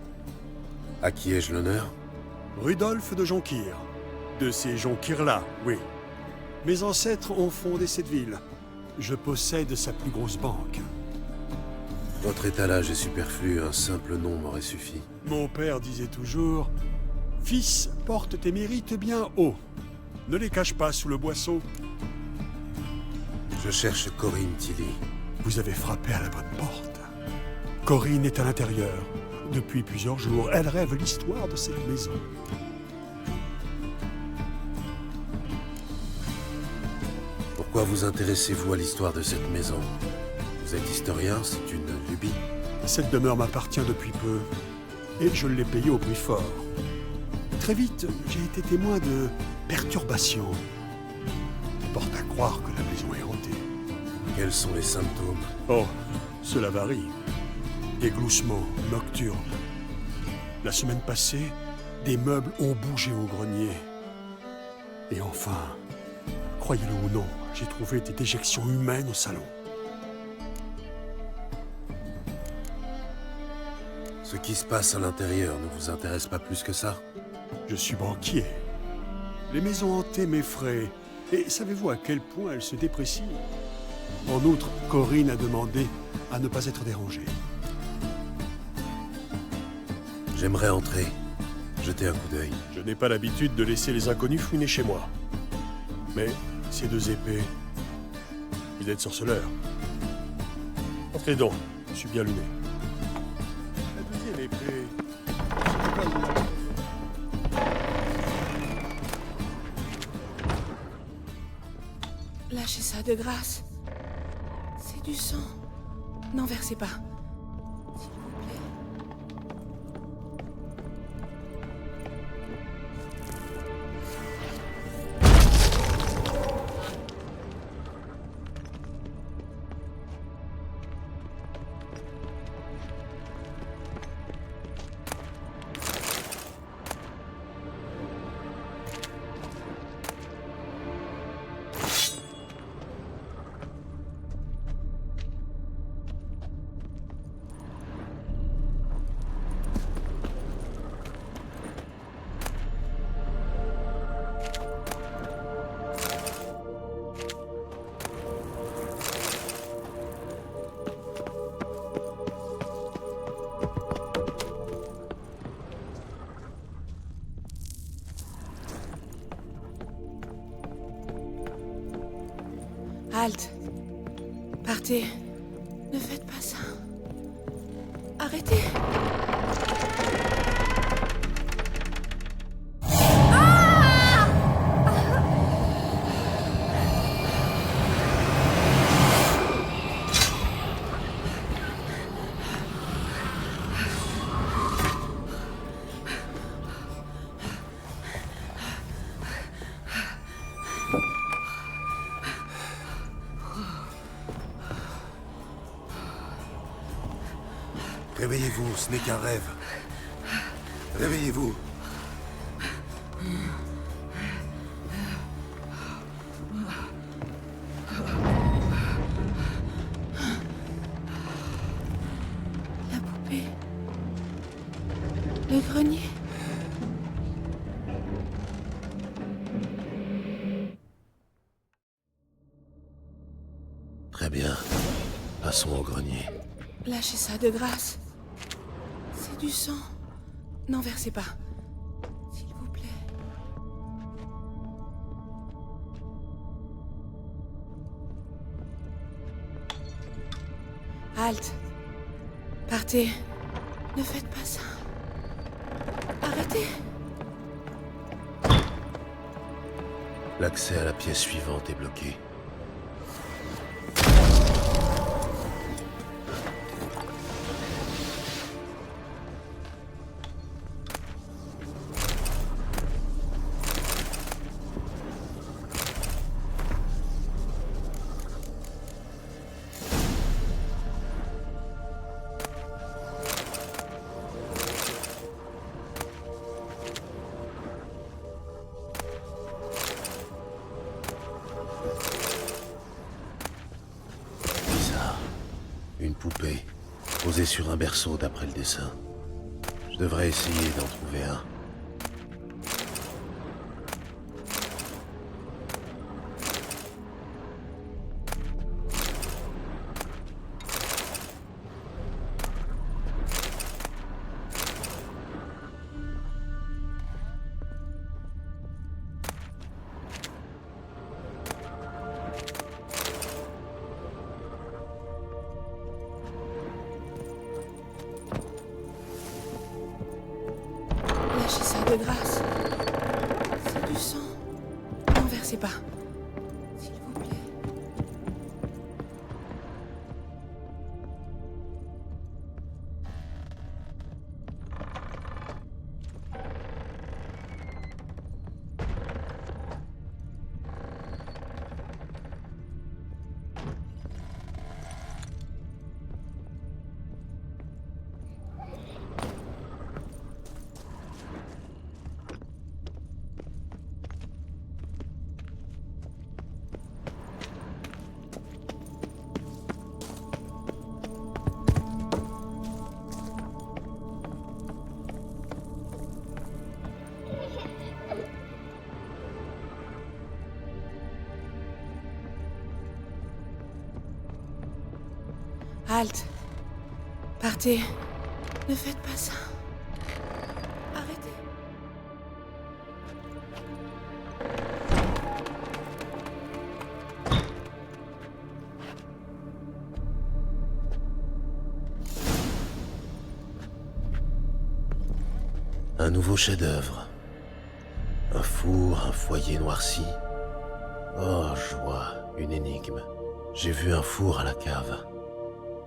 À qui ai-je l'honneur? Rudolf de Jonkir. De ces Jonkir-là, oui. Mes ancêtres ont fondé cette ville. Je possède sa plus grosse banque. Votre étalage est superflu, un simple nom m'aurait suffi. Mon père disait toujours « Fils, porte tes mérites bien haut. Ne les cache pas sous le boisseau. » Je cherche Corinne Tilly. Vous avez frappé à la bonne porte. Corinne est à l'intérieur. Depuis plusieurs jours, elle rêve l'histoire de cette maison. Pourquoi vous intéressez-vous à l'histoire de cette maison? Vous êtes historien, c'est une lubie. Cette demeure m'appartient depuis peu, et je l'ai payée au prix fort. Très vite, j'ai été témoin de perturbations. Porte à croire que la maison est hantée. Quels sont les symptômes? Oh, cela varie. Des gloussements nocturnes. La semaine passée, des meubles ont bougé au grenier. Et enfin, croyez-le ou non, j'ai trouvé des déjections humaines au salon. Ce qui se passe à l'intérieur ne vous intéresse pas plus que ça? Je suis banquier. Les maisons hantées m'effraient. Et savez-vous à quel point elles se déprécient? En outre, Corinne a demandé à ne pas être dérangée. J'aimerais entrer, jeter un coup d'œil. Je n'ai pas l'habitude de laisser les inconnus fouiner chez moi. Mais ces deux épées, vous êtes sorceleur. Entrez donc, je suis bien luné. La deuxième épée, c'était pas une... Lâchez ça de grâce. C'est du sang. N'en versez pas. S'il vous plaît. Halte. Partez. Ne faites pas ça. Arrêtez. Réveillez-vous, ce n'est qu'un rêve. Réveillez-vous. La poupée. Le grenier. Très bien. Passons au grenier. Lâchez ça de grâce. C'est du sang. N'en versez pas. S'il vous plaît. Halte. Partez. Ne faites pas ça. Arrêtez. L'accès à la pièce suivante est bloqué. Une poupée, posée sur un berceau d'après le dessin. Je devrais essayer d'en trouver un. Lâchez ça de grâce. C'est du sang. N'en versez pas. S'il vous plaît. Halte. Partez. Ne faites pas ça. Arrêtez. Un nouveau chef-d'œuvre. Un four, un foyer noirci. Oh, joie, une énigme. J'ai vu un four à la cave.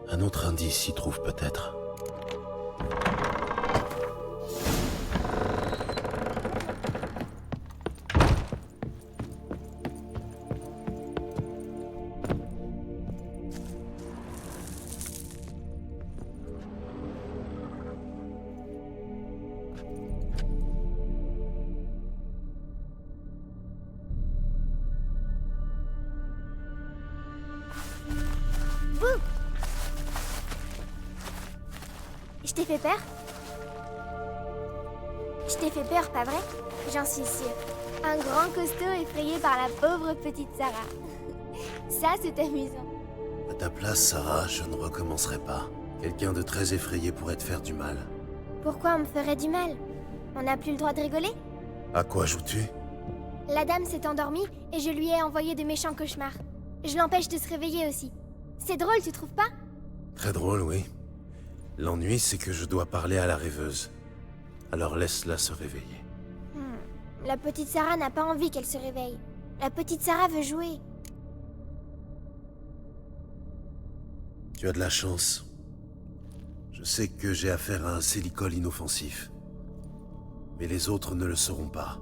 Un autre indice s'y trouve peut-être. Je t'ai fait peur? Je t'ai fait peur, pas vrai? J'en suis sûre. Un grand costaud effrayé par la pauvre petite Sarah. Ça, c'est amusant. À ta place, Sarah, je ne recommencerai pas. Quelqu'un de très effrayé pourrait te faire du mal. Pourquoi on me ferait du mal? On n'a plus le droit de rigoler? À quoi joues-tu? La dame s'est endormie et je lui ai envoyé de méchants cauchemars. Je l'empêche de se réveiller aussi. C'est drôle, tu trouves pas? Très drôle, oui. L'ennui, c'est que je dois parler à la rêveuse. Alors laisse-la se réveiller. La petite Sarah n'a pas envie qu'elle se réveille. La petite Sarah veut jouer. Tu as de la chance. Je sais que j'ai affaire à un célicole inoffensif. Mais les autres ne le sauront pas.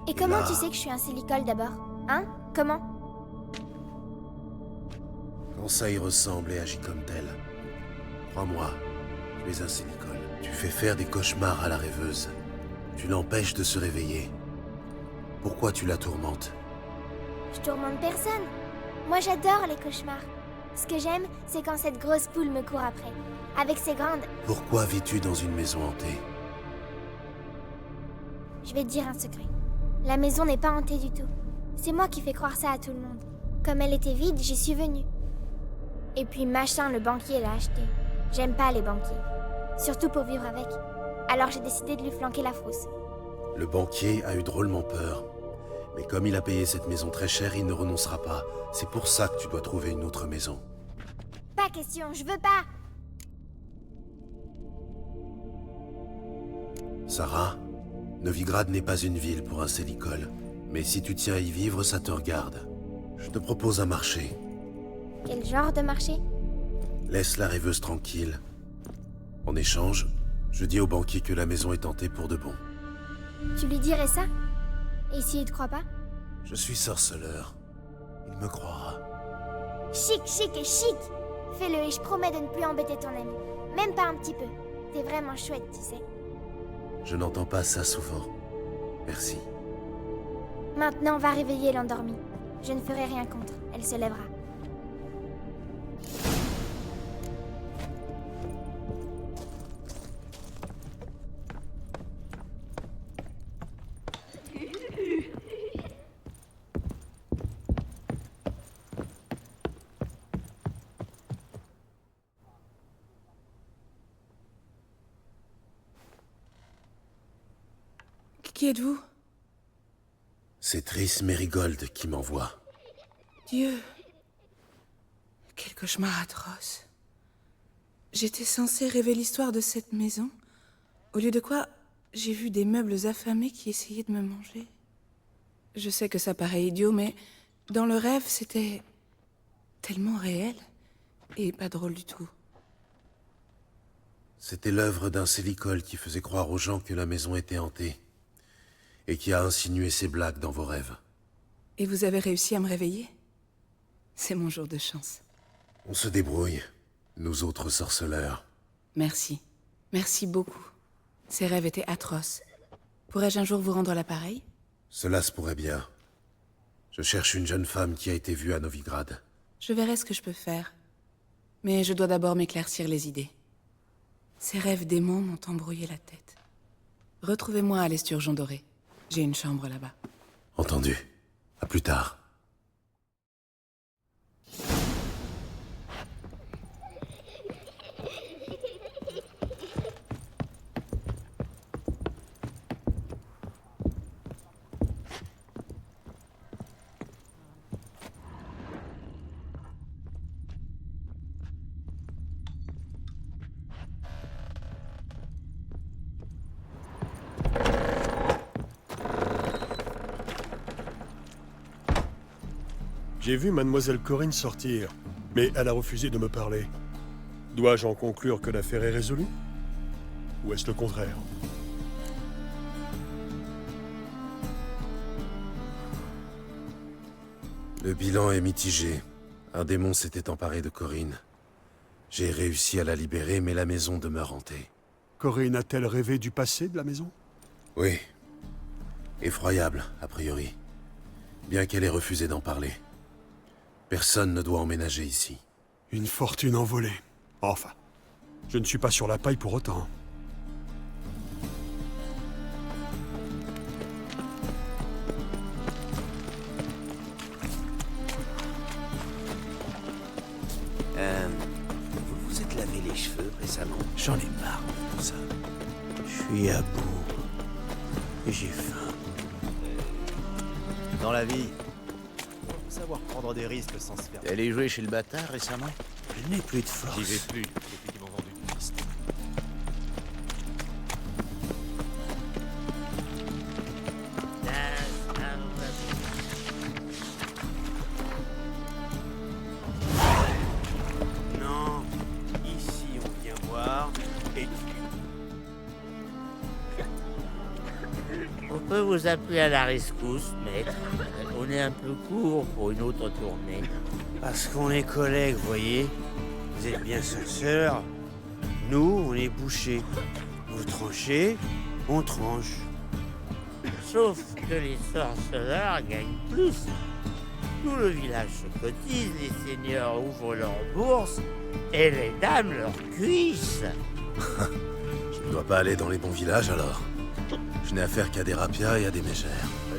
Et comment tu sais que je suis un célicole d'abord? Hein? Comment? Quand ça y ressemble et agit comme tel. Crois-moi, Tu es un Sénicole. Tu fais faire des cauchemars à la rêveuse. Tu l'empêches de se réveiller. Pourquoi tu la tourmentes? Je tourmente personne. Moi, j'adore les cauchemars. Ce que j'aime, c'est quand cette grosse poule me court après. Avec ses grandes... Pourquoi vis-tu dans une maison hantée? Je vais te dire un secret. La maison n'est pas hantée du tout. C'est moi qui fais croire ça à tout le monde. Comme elle était vide, j'y suis venue. Et puis machin, le banquier l'a acheté. J'aime pas les banquiers. Surtout pour vivre avec. Alors j'ai décidé de lui flanquer la frousse. Le banquier a eu drôlement peur. Mais comme il a payé cette maison très cher, il ne renoncera pas. C'est pour ça que tu dois trouver une autre maison. Pas question, je veux pas. Sarah, Novigrad n'est pas une ville pour un Sénicole. Mais si tu tiens à y vivre, ça te regarde. Je te propose un marché. Quel genre de marché? Laisse la rêveuse tranquille. En échange, je dis au banquier que la maison est hantée pour de bon. Tu lui dirais ça? Et s'il te croit pas? Je suis sorceleur. Il me croira. Chic, chic et chic! Fais-le et je promets de ne plus embêter ton ami. Même pas un petit peu. T'es vraiment chouette, tu sais. Je n'entends pas ça souvent. Merci. Maintenant, va réveiller l'endormie. Je ne ferai rien contre. Elle se lèvera. Qui êtes-vous? C'est Triss Merigold qui m'envoie. Dieu. Quel cauchemar atroce. J'étais censée rêver l'histoire de cette maison, au lieu de quoi j'ai vu des meubles affamés qui essayaient de me manger. Je sais que ça paraît idiot, mais dans le rêve, c'était tellement réel et pas drôle du tout. C'était l'œuvre d'un Sénicole qui faisait croire aux gens que la maison était hantée. Et qui a insinué ses blagues dans vos rêves. Et vous avez réussi à me réveiller? C'est mon jour de chance. On se débrouille, nous autres sorceleurs. Merci. Merci beaucoup. Ces rêves étaient atroces. Pourrais-je un jour vous rendre l'appareil? Cela se pourrait bien. Je cherche une jeune femme qui a été vue à Novigrad. Je verrai ce que je peux faire. Mais je dois d'abord m'éclaircir les idées. Ces rêves démons m'ont embrouillé la tête. Retrouvez-moi à l'Esturgeon doré. J'ai une chambre là-bas. Entendu. À plus tard. J'ai vu Mademoiselle Corinne sortir, mais elle a refusé de me parler. Dois-je en conclure que l'affaire est résolue? Ou est-ce le contraire? Le bilan est mitigé. Un démon s'était emparé de Corinne. J'ai réussi à la libérer, mais la maison demeure hantée. Corinne a-t-elle rêvé du passé de la maison? Oui. Effroyable, a priori. Bien qu'elle ait refusé d'en parler. Personne ne doit emménager ici. Une fortune envolée. Enfin, je ne suis pas sur la paille pour autant. Vous vous êtes lavé les cheveux récemment? J'en ai marre de tout ça. Je suis à bout. Et j'ai faim. Dans la vie, savoir prendre des risques sans se faire... t'es allé jouer chez le bâtard récemment? Je n'ai plus de force. J'y vais plus, depuis qu'ils m'ont vendu une piste. Non, ici on vient voir et tu... On peut vous appeler à la rescousse, maître. On est un peu court pour une autre tournée. Parce qu'on est collègues, voyez. Vous êtes bien sorceur. Nous, on est bouchers. Vous tranchez, on tranche. Sauf que les sorceleurs gagnent plus. Tout le village se cotise, les seigneurs ouvrent leurs bourses et les dames leurs cuisses. Je ne dois pas aller dans les bons villages alors. Je n'ai affaire qu'à des rapias et à des mégères.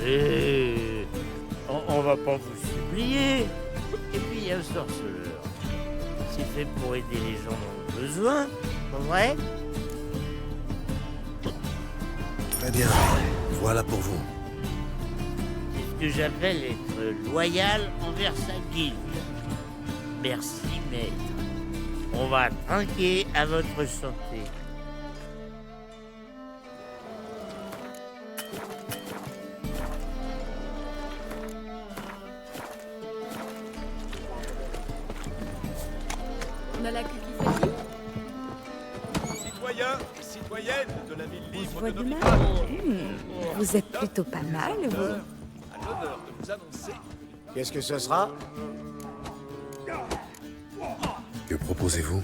Et on va pas vous supplier. Et puis il y a le sorceleur. C'est fait pour aider les gens dans le besoin, pas vrai? Très bien, voilà pour vous. C'est ce que j'appelle être loyal envers sa guilde. Merci, maître. On va trinquer à votre santé. On a la queue qui fait. Citoyens et citoyennes de la ville libre de Voyons Novibor, Vous êtes plutôt pas mal, vous. à l'honneur de vous annoncer. Qu'est-ce que ce sera? Que proposez-vous?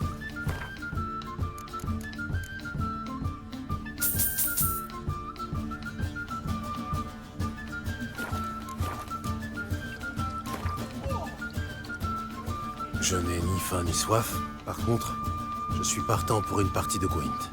Je n'ai ni faim ni soif. Par contre, je suis partant pour une partie de Gwent.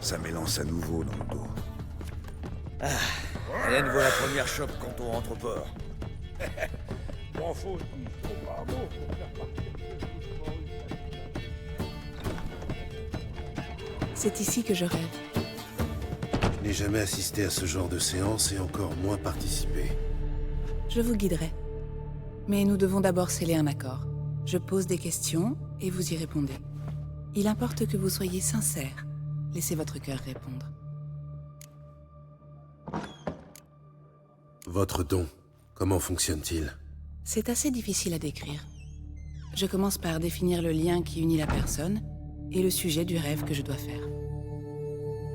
Ça m'élance à nouveau dans le dos. Hélène voit la première chope quand on rentre au port. M'en faut, faut pas un mot pour faire partir. C'est ici que je rêve. Je n'ai jamais assisté à ce genre de séance et encore moins participé. Je vous guiderai. Mais nous devons d'abord sceller un accord. Je pose des questions et vous y répondez. Il importe que vous soyez sincère. Laissez votre cœur répondre. Votre don, comment fonctionne-t-il? C'est assez difficile à décrire. Je commence par définir le lien qui unit la personne et le sujet du rêve que je dois faire.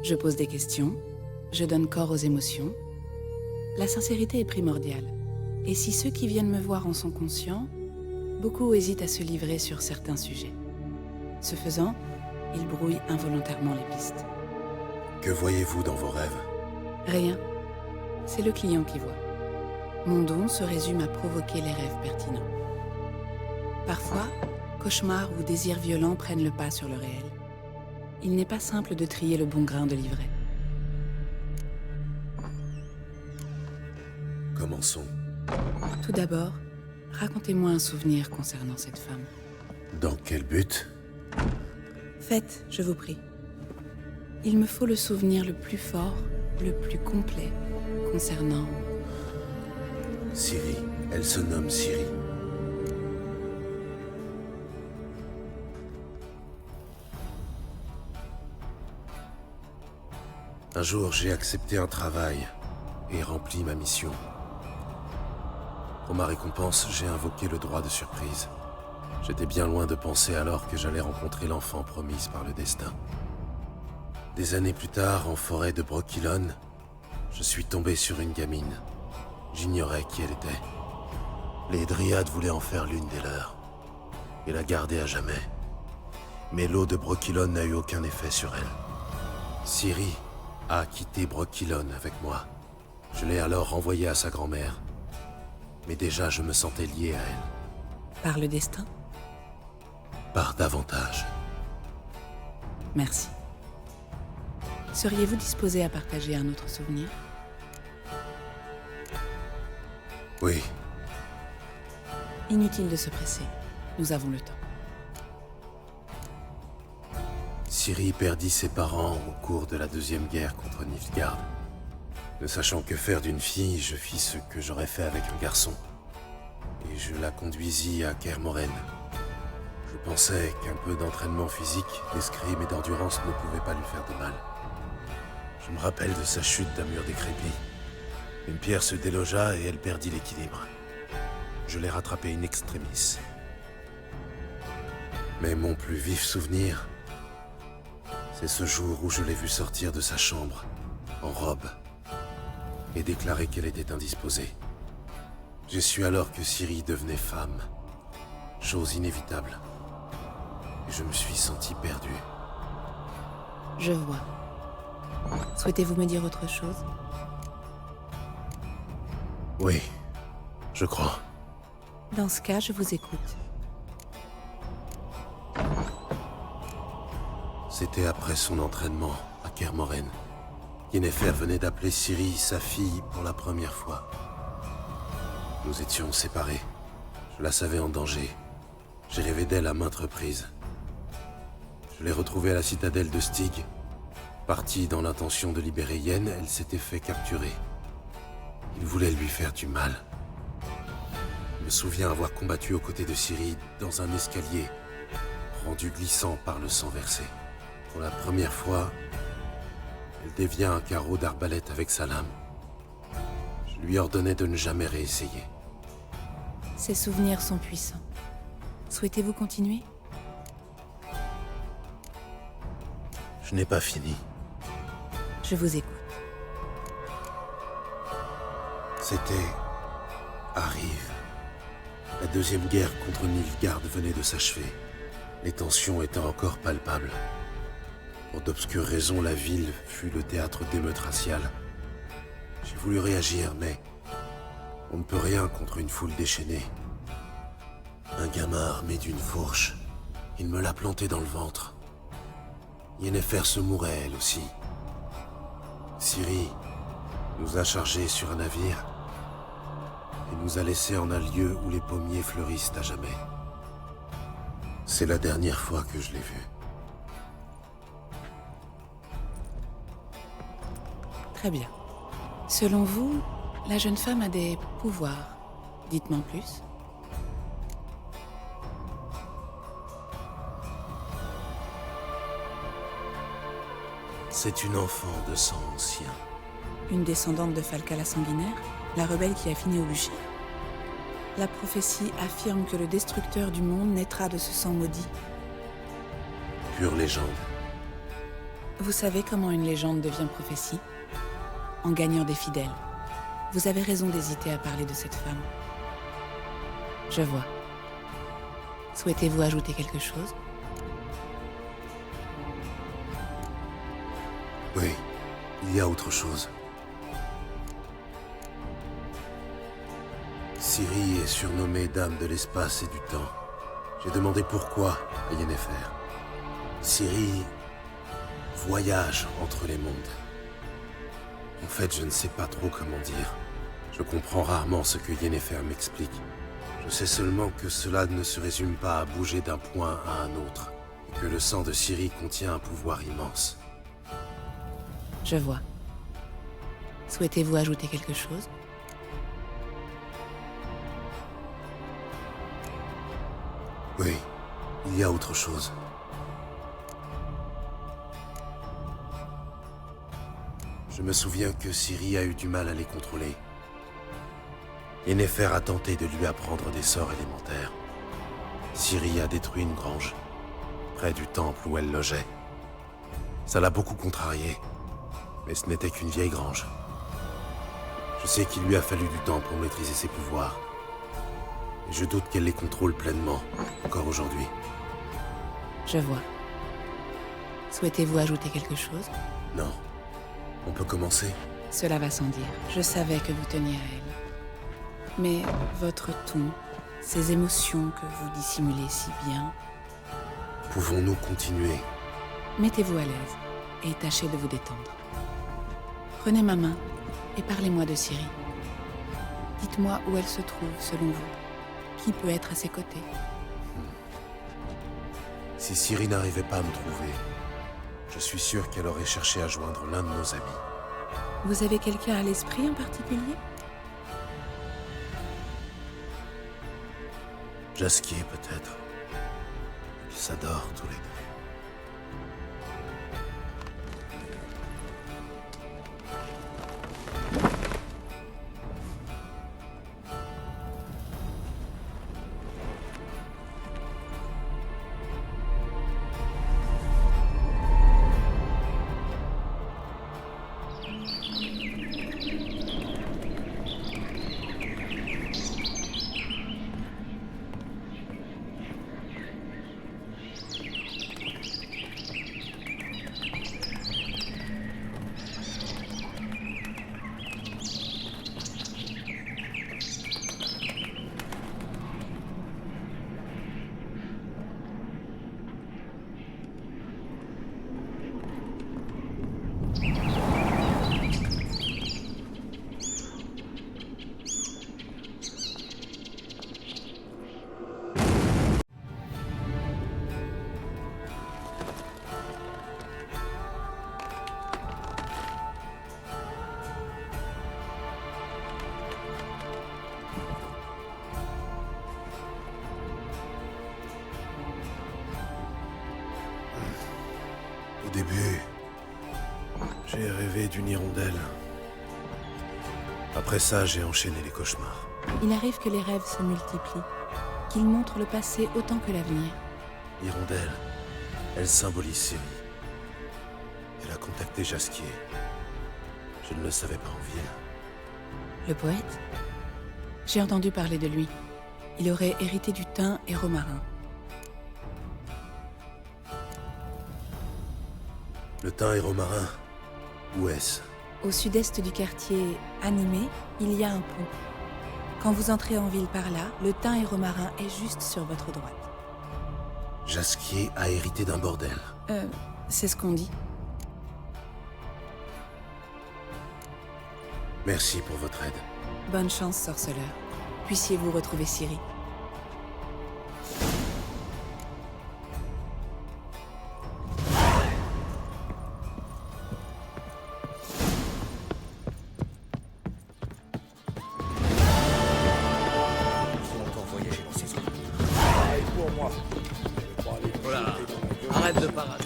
Je pose des questions, je donne corps aux émotions. La sincérité est primordiale. Et si ceux qui viennent me voir en sont conscients, beaucoup hésitent à se livrer sur certains sujets. Ce faisant, ils brouillent involontairement les pistes. Que voyez-vous dans vos rêves? Rien. C'est le client qui voit. Mon don se résume à provoquer les rêves pertinents. Parfois, cauchemars ou désirs violents prennent le pas sur le réel. Il n'est pas simple de trier le bon grain de l'ivraie. Commençons. Tout d'abord, racontez-moi un souvenir concernant cette femme. Dans quel but? Faites, je vous prie. Il me faut le souvenir le plus fort, le plus complet, concernant... Ciri. Elle se nomme Ciri. Un jour, j'ai accepté un travail et rempli ma mission. Pour ma récompense, j'ai invoqué le droit de surprise. J'étais bien loin de penser alors que j'allais rencontrer l'enfant promise par le destin. Des années plus tard, en forêt de Brokilon, je suis tombé sur une gamine. J'ignorais qui elle était. Les Dryades voulaient en faire l'une des leurs et la garder à jamais. Mais l'eau de Brokilon n'a eu aucun effet sur elle. Ciri a quitté Brokilon avec moi. Je l'ai alors renvoyée à sa grand-mère. Mais déjà, je me sentais lié à elle. Par le destin? Par davantage. Merci. Seriez-vous disposé à partager un autre souvenir? Oui. Inutile de se presser. Nous avons le temps. Ciri perdit ses parents au cours de la deuxième guerre contre Nilfgaard. Ne sachant que faire d'une fille, je fis ce que j'aurais fait avec un garçon. Et je la conduisis à Kaer Morhen. Je pensais qu'un peu d'entraînement physique, d'escrime et d'endurance ne pouvait pas lui faire de mal. Je me rappelle de sa chute d'un mur décrépit. Une pierre se délogea et elle perdit l'équilibre. Je l'ai rattrapée in extremis. Mais mon plus vif souvenir, c'est ce jour où je l'ai vue sortir de sa chambre, en robe, et déclarer qu'elle était indisposée. J'ai su alors que Ciri devenait femme, chose inévitable. Et je me suis senti perdu. Je vois. Souhaitez-vous me dire autre chose? Oui, je crois. Dans ce cas, je vous écoute. C'était après son entraînement à Kaer Morhen. Yennefer venait d'appeler Ciri sa fille pour la première fois. Nous étions séparés. Je la savais en danger. J'ai rêvé d'elle à maintes reprises. Je l'ai retrouvée à la citadelle de Stig. Partie dans l'intention de libérer Yen, elle s'était fait capturer. Il voulait lui faire du mal. Je me souviens avoir combattu aux côtés de Ciri dans un escalier, rendu glissant par le sang versé. Pour la première fois, elle dévia un carreau d'arbalète avec sa lame. Je lui ordonnais de ne jamais réessayer. Ces souvenirs sont puissants. Souhaitez-vous continuer? Je n'ai pas fini. Je vous écoute. C'était... Arrive. La deuxième guerre contre Nilfgaard venait de s'achever, les tensions étant encore palpables. Pour d'obscures raisons, la ville fut le théâtre d'émeutes raciales. J'ai voulu réagir, mais on ne peut rien contre une foule déchaînée. Un gamin armé d'une fourche, il me l'a planté dans le ventre. Yennefer se mourait, elle aussi. Ciri nous a chargés sur un navire et nous a laissés en un lieu où les pommiers fleurissent à jamais. C'est la dernière fois que je l'ai vue. Très bien. Selon vous, la jeune femme a des pouvoirs. Dites-moi plus. C'est une enfant de sang ancien. Une descendante de Falca la sanguinaire, la rebelle qui a fini au bûcher. La prophétie affirme que le destructeur du monde naîtra de ce sang maudit. Pure légende. Vous savez comment une légende devient prophétie? En gagnant des fidèles. Vous avez raison d'hésiter à parler de cette femme. Je vois. Souhaitez-vous ajouter quelque chose? Oui, il y a autre chose. Ciri est surnommée Dame de l'espace et du temps. J'ai demandé pourquoi à Yennefer. Ciri voyage entre les mondes. En fait, je ne sais pas trop comment dire. Je comprends rarement ce que Yennefer m'explique. Je sais seulement que cela ne se résume pas à bouger d'un point à un autre, et que le sang de Ciri contient un pouvoir immense. Je vois. Souhaitez-vous ajouter quelque chose? Oui, il y a autre chose. Je me souviens que Ciri a eu du mal à les contrôler. Yennefer a tenté de lui apprendre des sorts élémentaires. Ciri a détruit une grange, près du temple où elle logeait. Ça l'a beaucoup contrariée, mais ce n'était qu'une vieille grange. Je sais qu'il lui a fallu du temps pour maîtriser ses pouvoirs. Et je doute qu'elle les contrôle pleinement, encore aujourd'hui. Je vois. Souhaitez-vous ajouter quelque chose? Non. On peut commencer? Cela va sans dire. Je savais que vous teniez à elle. Mais votre ton, ces émotions que vous dissimulez si bien... Pouvons-nous continuer? Mettez-vous à l'aise et tâchez de vous détendre. Prenez ma main et parlez-moi de Ciri. Dites-moi où elle se trouve, selon vous. Qui peut être à ses côtés? Si Ciri n'arrivait pas à me trouver, je suis sûr qu'elle aurait cherché à joindre l'un de nos amis. Vous avez quelqu'un à l'esprit en particulier? Jasquier, peut-être. Ils s'adorent tous les deux. Au début, j'ai rêvé d'une hirondelle. Après ça, j'ai enchaîné les cauchemars. Il arrive que les rêves se multiplient, qu'ils montrent le passé autant que l'avenir. Hirondelle, elle symbolise Ciri. Elle a contacté Jasquier. Je ne le savais pas en ville. Le poète? J'ai entendu parler de lui. Il aurait hérité du thym et romarin. Le thym et romarin, où est-ce? Au sud-est du quartier Animé, il y a un pont. Quand vous entrez en ville par là, le thym et romarin est juste sur votre droite. Jasquier a hérité d'un bordel. C'est ce qu'on dit. Merci pour votre aide. Bonne chance, sorceleur. Puissiez-vous retrouver Ciri. Voilà. Arrête de parade.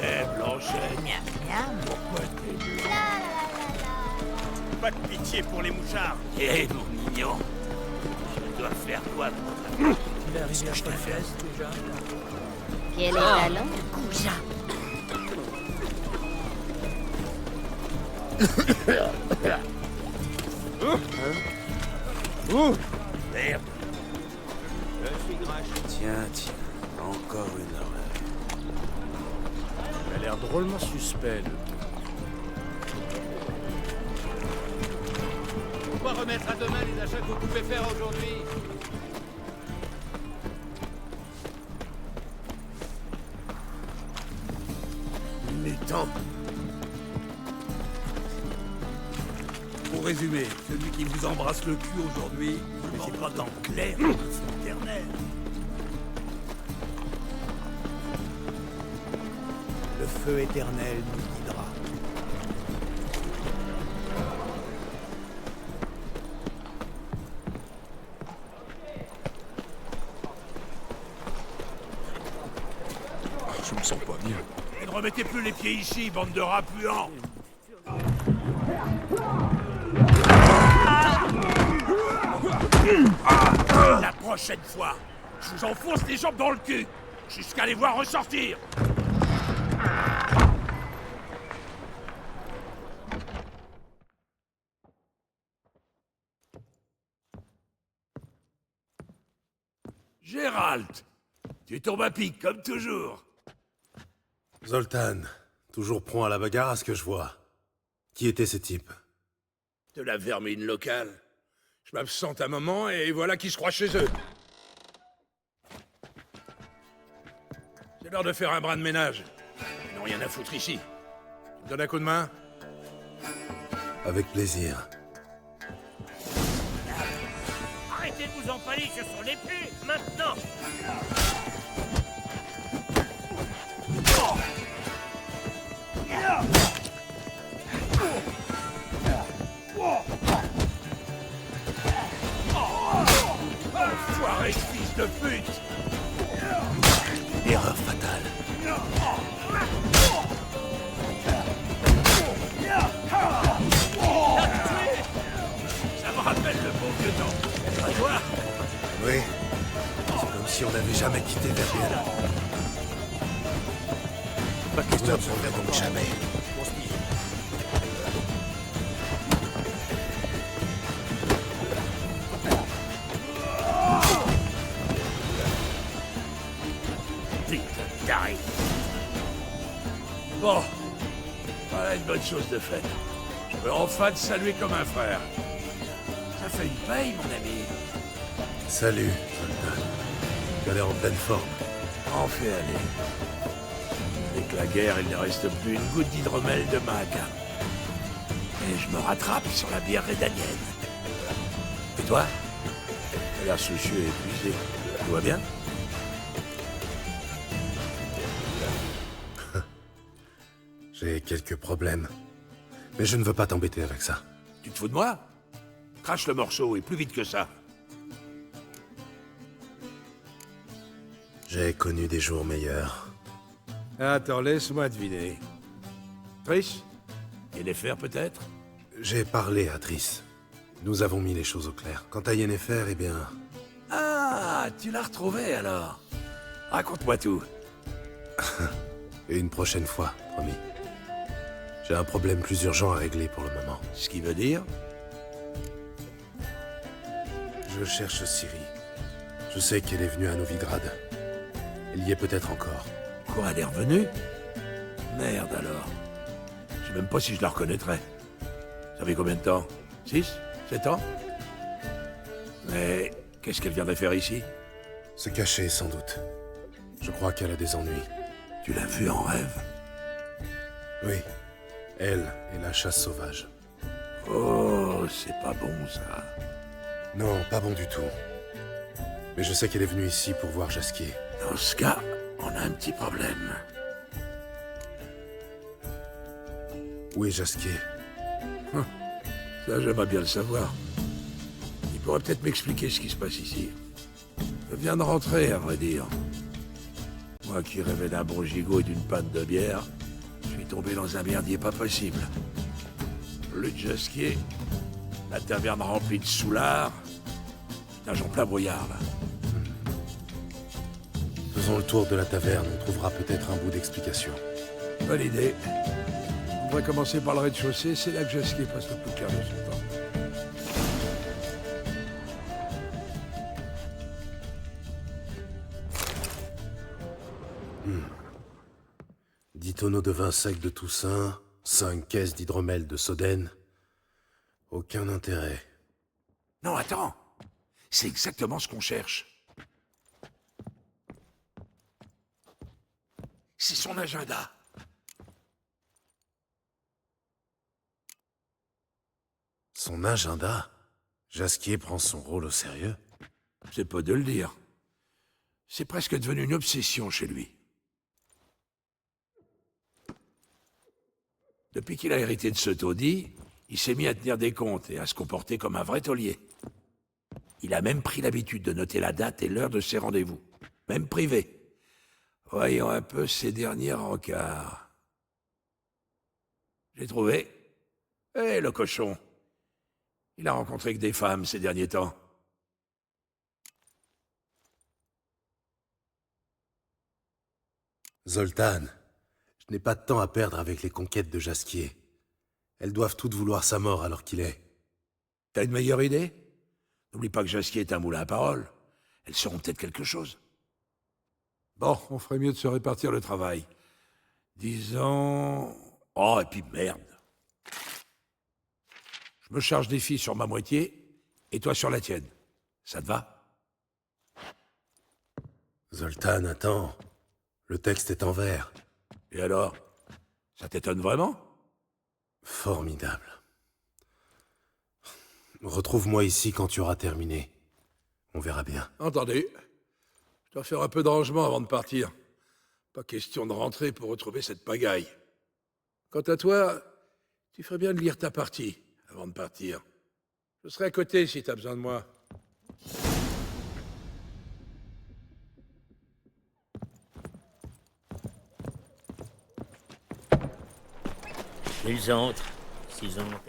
Eh, Blanchet. Pourquoi t'es blanc? Pas de pitié pour les mouchards. Eh, mon mignon. Je dois faire quoi pour ta... Il est arrivé à ta fesse, déjà. Quel est talent? Merde. Tiens, encore une horreur. Il a l'air drôlement suspect, le... On va remettre à demain les achats que vous pouvez faire aujourd'hui. Il est temps. Pour résumer, celui qui vous embrasse le cul aujourd'hui, vous ne pas dans clair, c'est éternel. Le feu éternel nous guidera. Je me sens pas bien. Et ne remettez plus les pieds ici, bande de rats puants. La prochaine fois, je vous enfonce les jambes dans le cul, jusqu'à les voir ressortir. Gérald, tu tombes à pic comme toujours. Zoltan, toujours prompt à la bagarre à ce que je vois. Qui étaient ces types? De la vermine locale. Je m'absente un moment et voilà qui se croient chez eux. C'est l'heure de faire un brin de ménage. Ils n'ont rien à foutre ici. Tu me donnes un coup de main? Avec plaisir. Arrêtez de vous empaler sur son épée, maintenant! Enfoiré, fils de pute! Erreur fatale. Ça me rappelle le bon vieux temps. À toi? Oui. C'est comme si on n'avait jamais quitté Verrières. Pas question de se faire donc jamais. Bon, voilà une bonne chose de faite. Je peux enfin te saluer comme un frère. Ça fait une paye, mon ami. Salut, Zoltan. Tu as l'air en pleine forme. En fait, allez. Avec la guerre, il ne reste plus une goutte d'hydromel de ma cave. Et je me rattrape sur la bière rédanienne. Et toi? T'as l'air soucieux et épuisé. Tout va bien? J'ai quelques problèmes. Mais je ne veux pas t'embêter avec ça. Tu te fous de moi? Crache le morceau et plus vite que ça. J'ai connu des jours meilleurs. Attends, laisse-moi deviner. Triss? Yennefer, peut-être? J'ai parlé à Triss. Nous avons mis les choses au clair. Quant à Yennefer, eh bien... Ah, tu l'as retrouvé alors. Raconte-moi tout. Et une prochaine fois, promis. J'ai un problème plus urgent à régler pour le moment. Ce qui veut dire? Je cherche Ciri. Je sais qu'elle est venue à Novigrad. Elle y est peut-être encore. Quoi, elle est revenue? Merde alors. Je sais même pas si je la reconnaîtrais. Ça fait combien de temps? 6? 7 ans? Mais qu'est-ce qu'elle viendrait faire ici? Se cacher, sans doute. Je crois qu'elle a des ennuis. Tu l'as vue en rêve? Oui. Elle et la chasse sauvage. Oh, c'est pas bon, ça. Non, pas bon du tout. Mais je sais qu'elle est venue ici pour voir Jasquier. Dans ce cas, on a un petit problème. Où est Jasquier? Ça, j'aimerais bien le savoir. Il pourrait peut-être m'expliquer ce qui se passe ici. Je viens de rentrer, à vrai dire. Moi qui rêvais d'un bon gigot et d'une panne de bière, je suis tombé dans un merdier pas possible. Plus de Jasquier, la taverne remplie de soulards. Putain, j'en plein brouillard, là. Faisons le tour de la taverne, on trouvera peut-être un bout d'explication. Bonne idée. On devrait commencer par le rez-de-chaussée, c'est là que Jasquier passe le plus clair de son temps. Hmm. 10 tonneaux de vin sec de Toussaint, 5 caisses d'hydromel de Sodène. Aucun intérêt. Non, attends. C'est exactement ce qu'on cherche. C'est son agenda. Son agenda? Jasquier prend son rôle au sérieux? C'est pas de le dire. C'est presque devenu une obsession chez lui. Depuis qu'il a hérité de ce taudis, il s'est mis à tenir des comptes et à se comporter comme un vrai taulier. Il a même pris l'habitude de noter la date et l'heure de ses rendez-vous, même privés. Voyons un peu ses derniers rencarts. J'ai trouvé. Eh, le cochon. Il a rencontré que des femmes ces derniers temps. Zoltan, je n'ai pas de temps à perdre avec les conquêtes de Jasquier. Elles doivent toutes vouloir sa mort alors qu'il est. T'as une meilleure idée? N'oublie pas que Jasquier est un moulin à parole. Elles seront peut-être quelque chose. Bon, on ferait mieux de se répartir le travail. Disons... Oh, et puis merde. Je me charge des filles sur ma moitié, et toi sur la tienne. Ça te va? Zoltan, attends. Le texte est en vers. Et alors? Ça t'étonne vraiment? Formidable. Retrouve-moi ici quand tu auras terminé. On verra bien. Entendu. Je dois faire un peu de rangement avant de partir. Pas question de rentrer pour retrouver cette pagaille. Quant à toi, tu ferais bien de lire ta partie avant de partir. Je serai à côté si t'as besoin de moi. Ils entrent, s'ils en ont...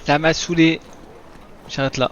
Ça m'a saoulé. J'arrête là.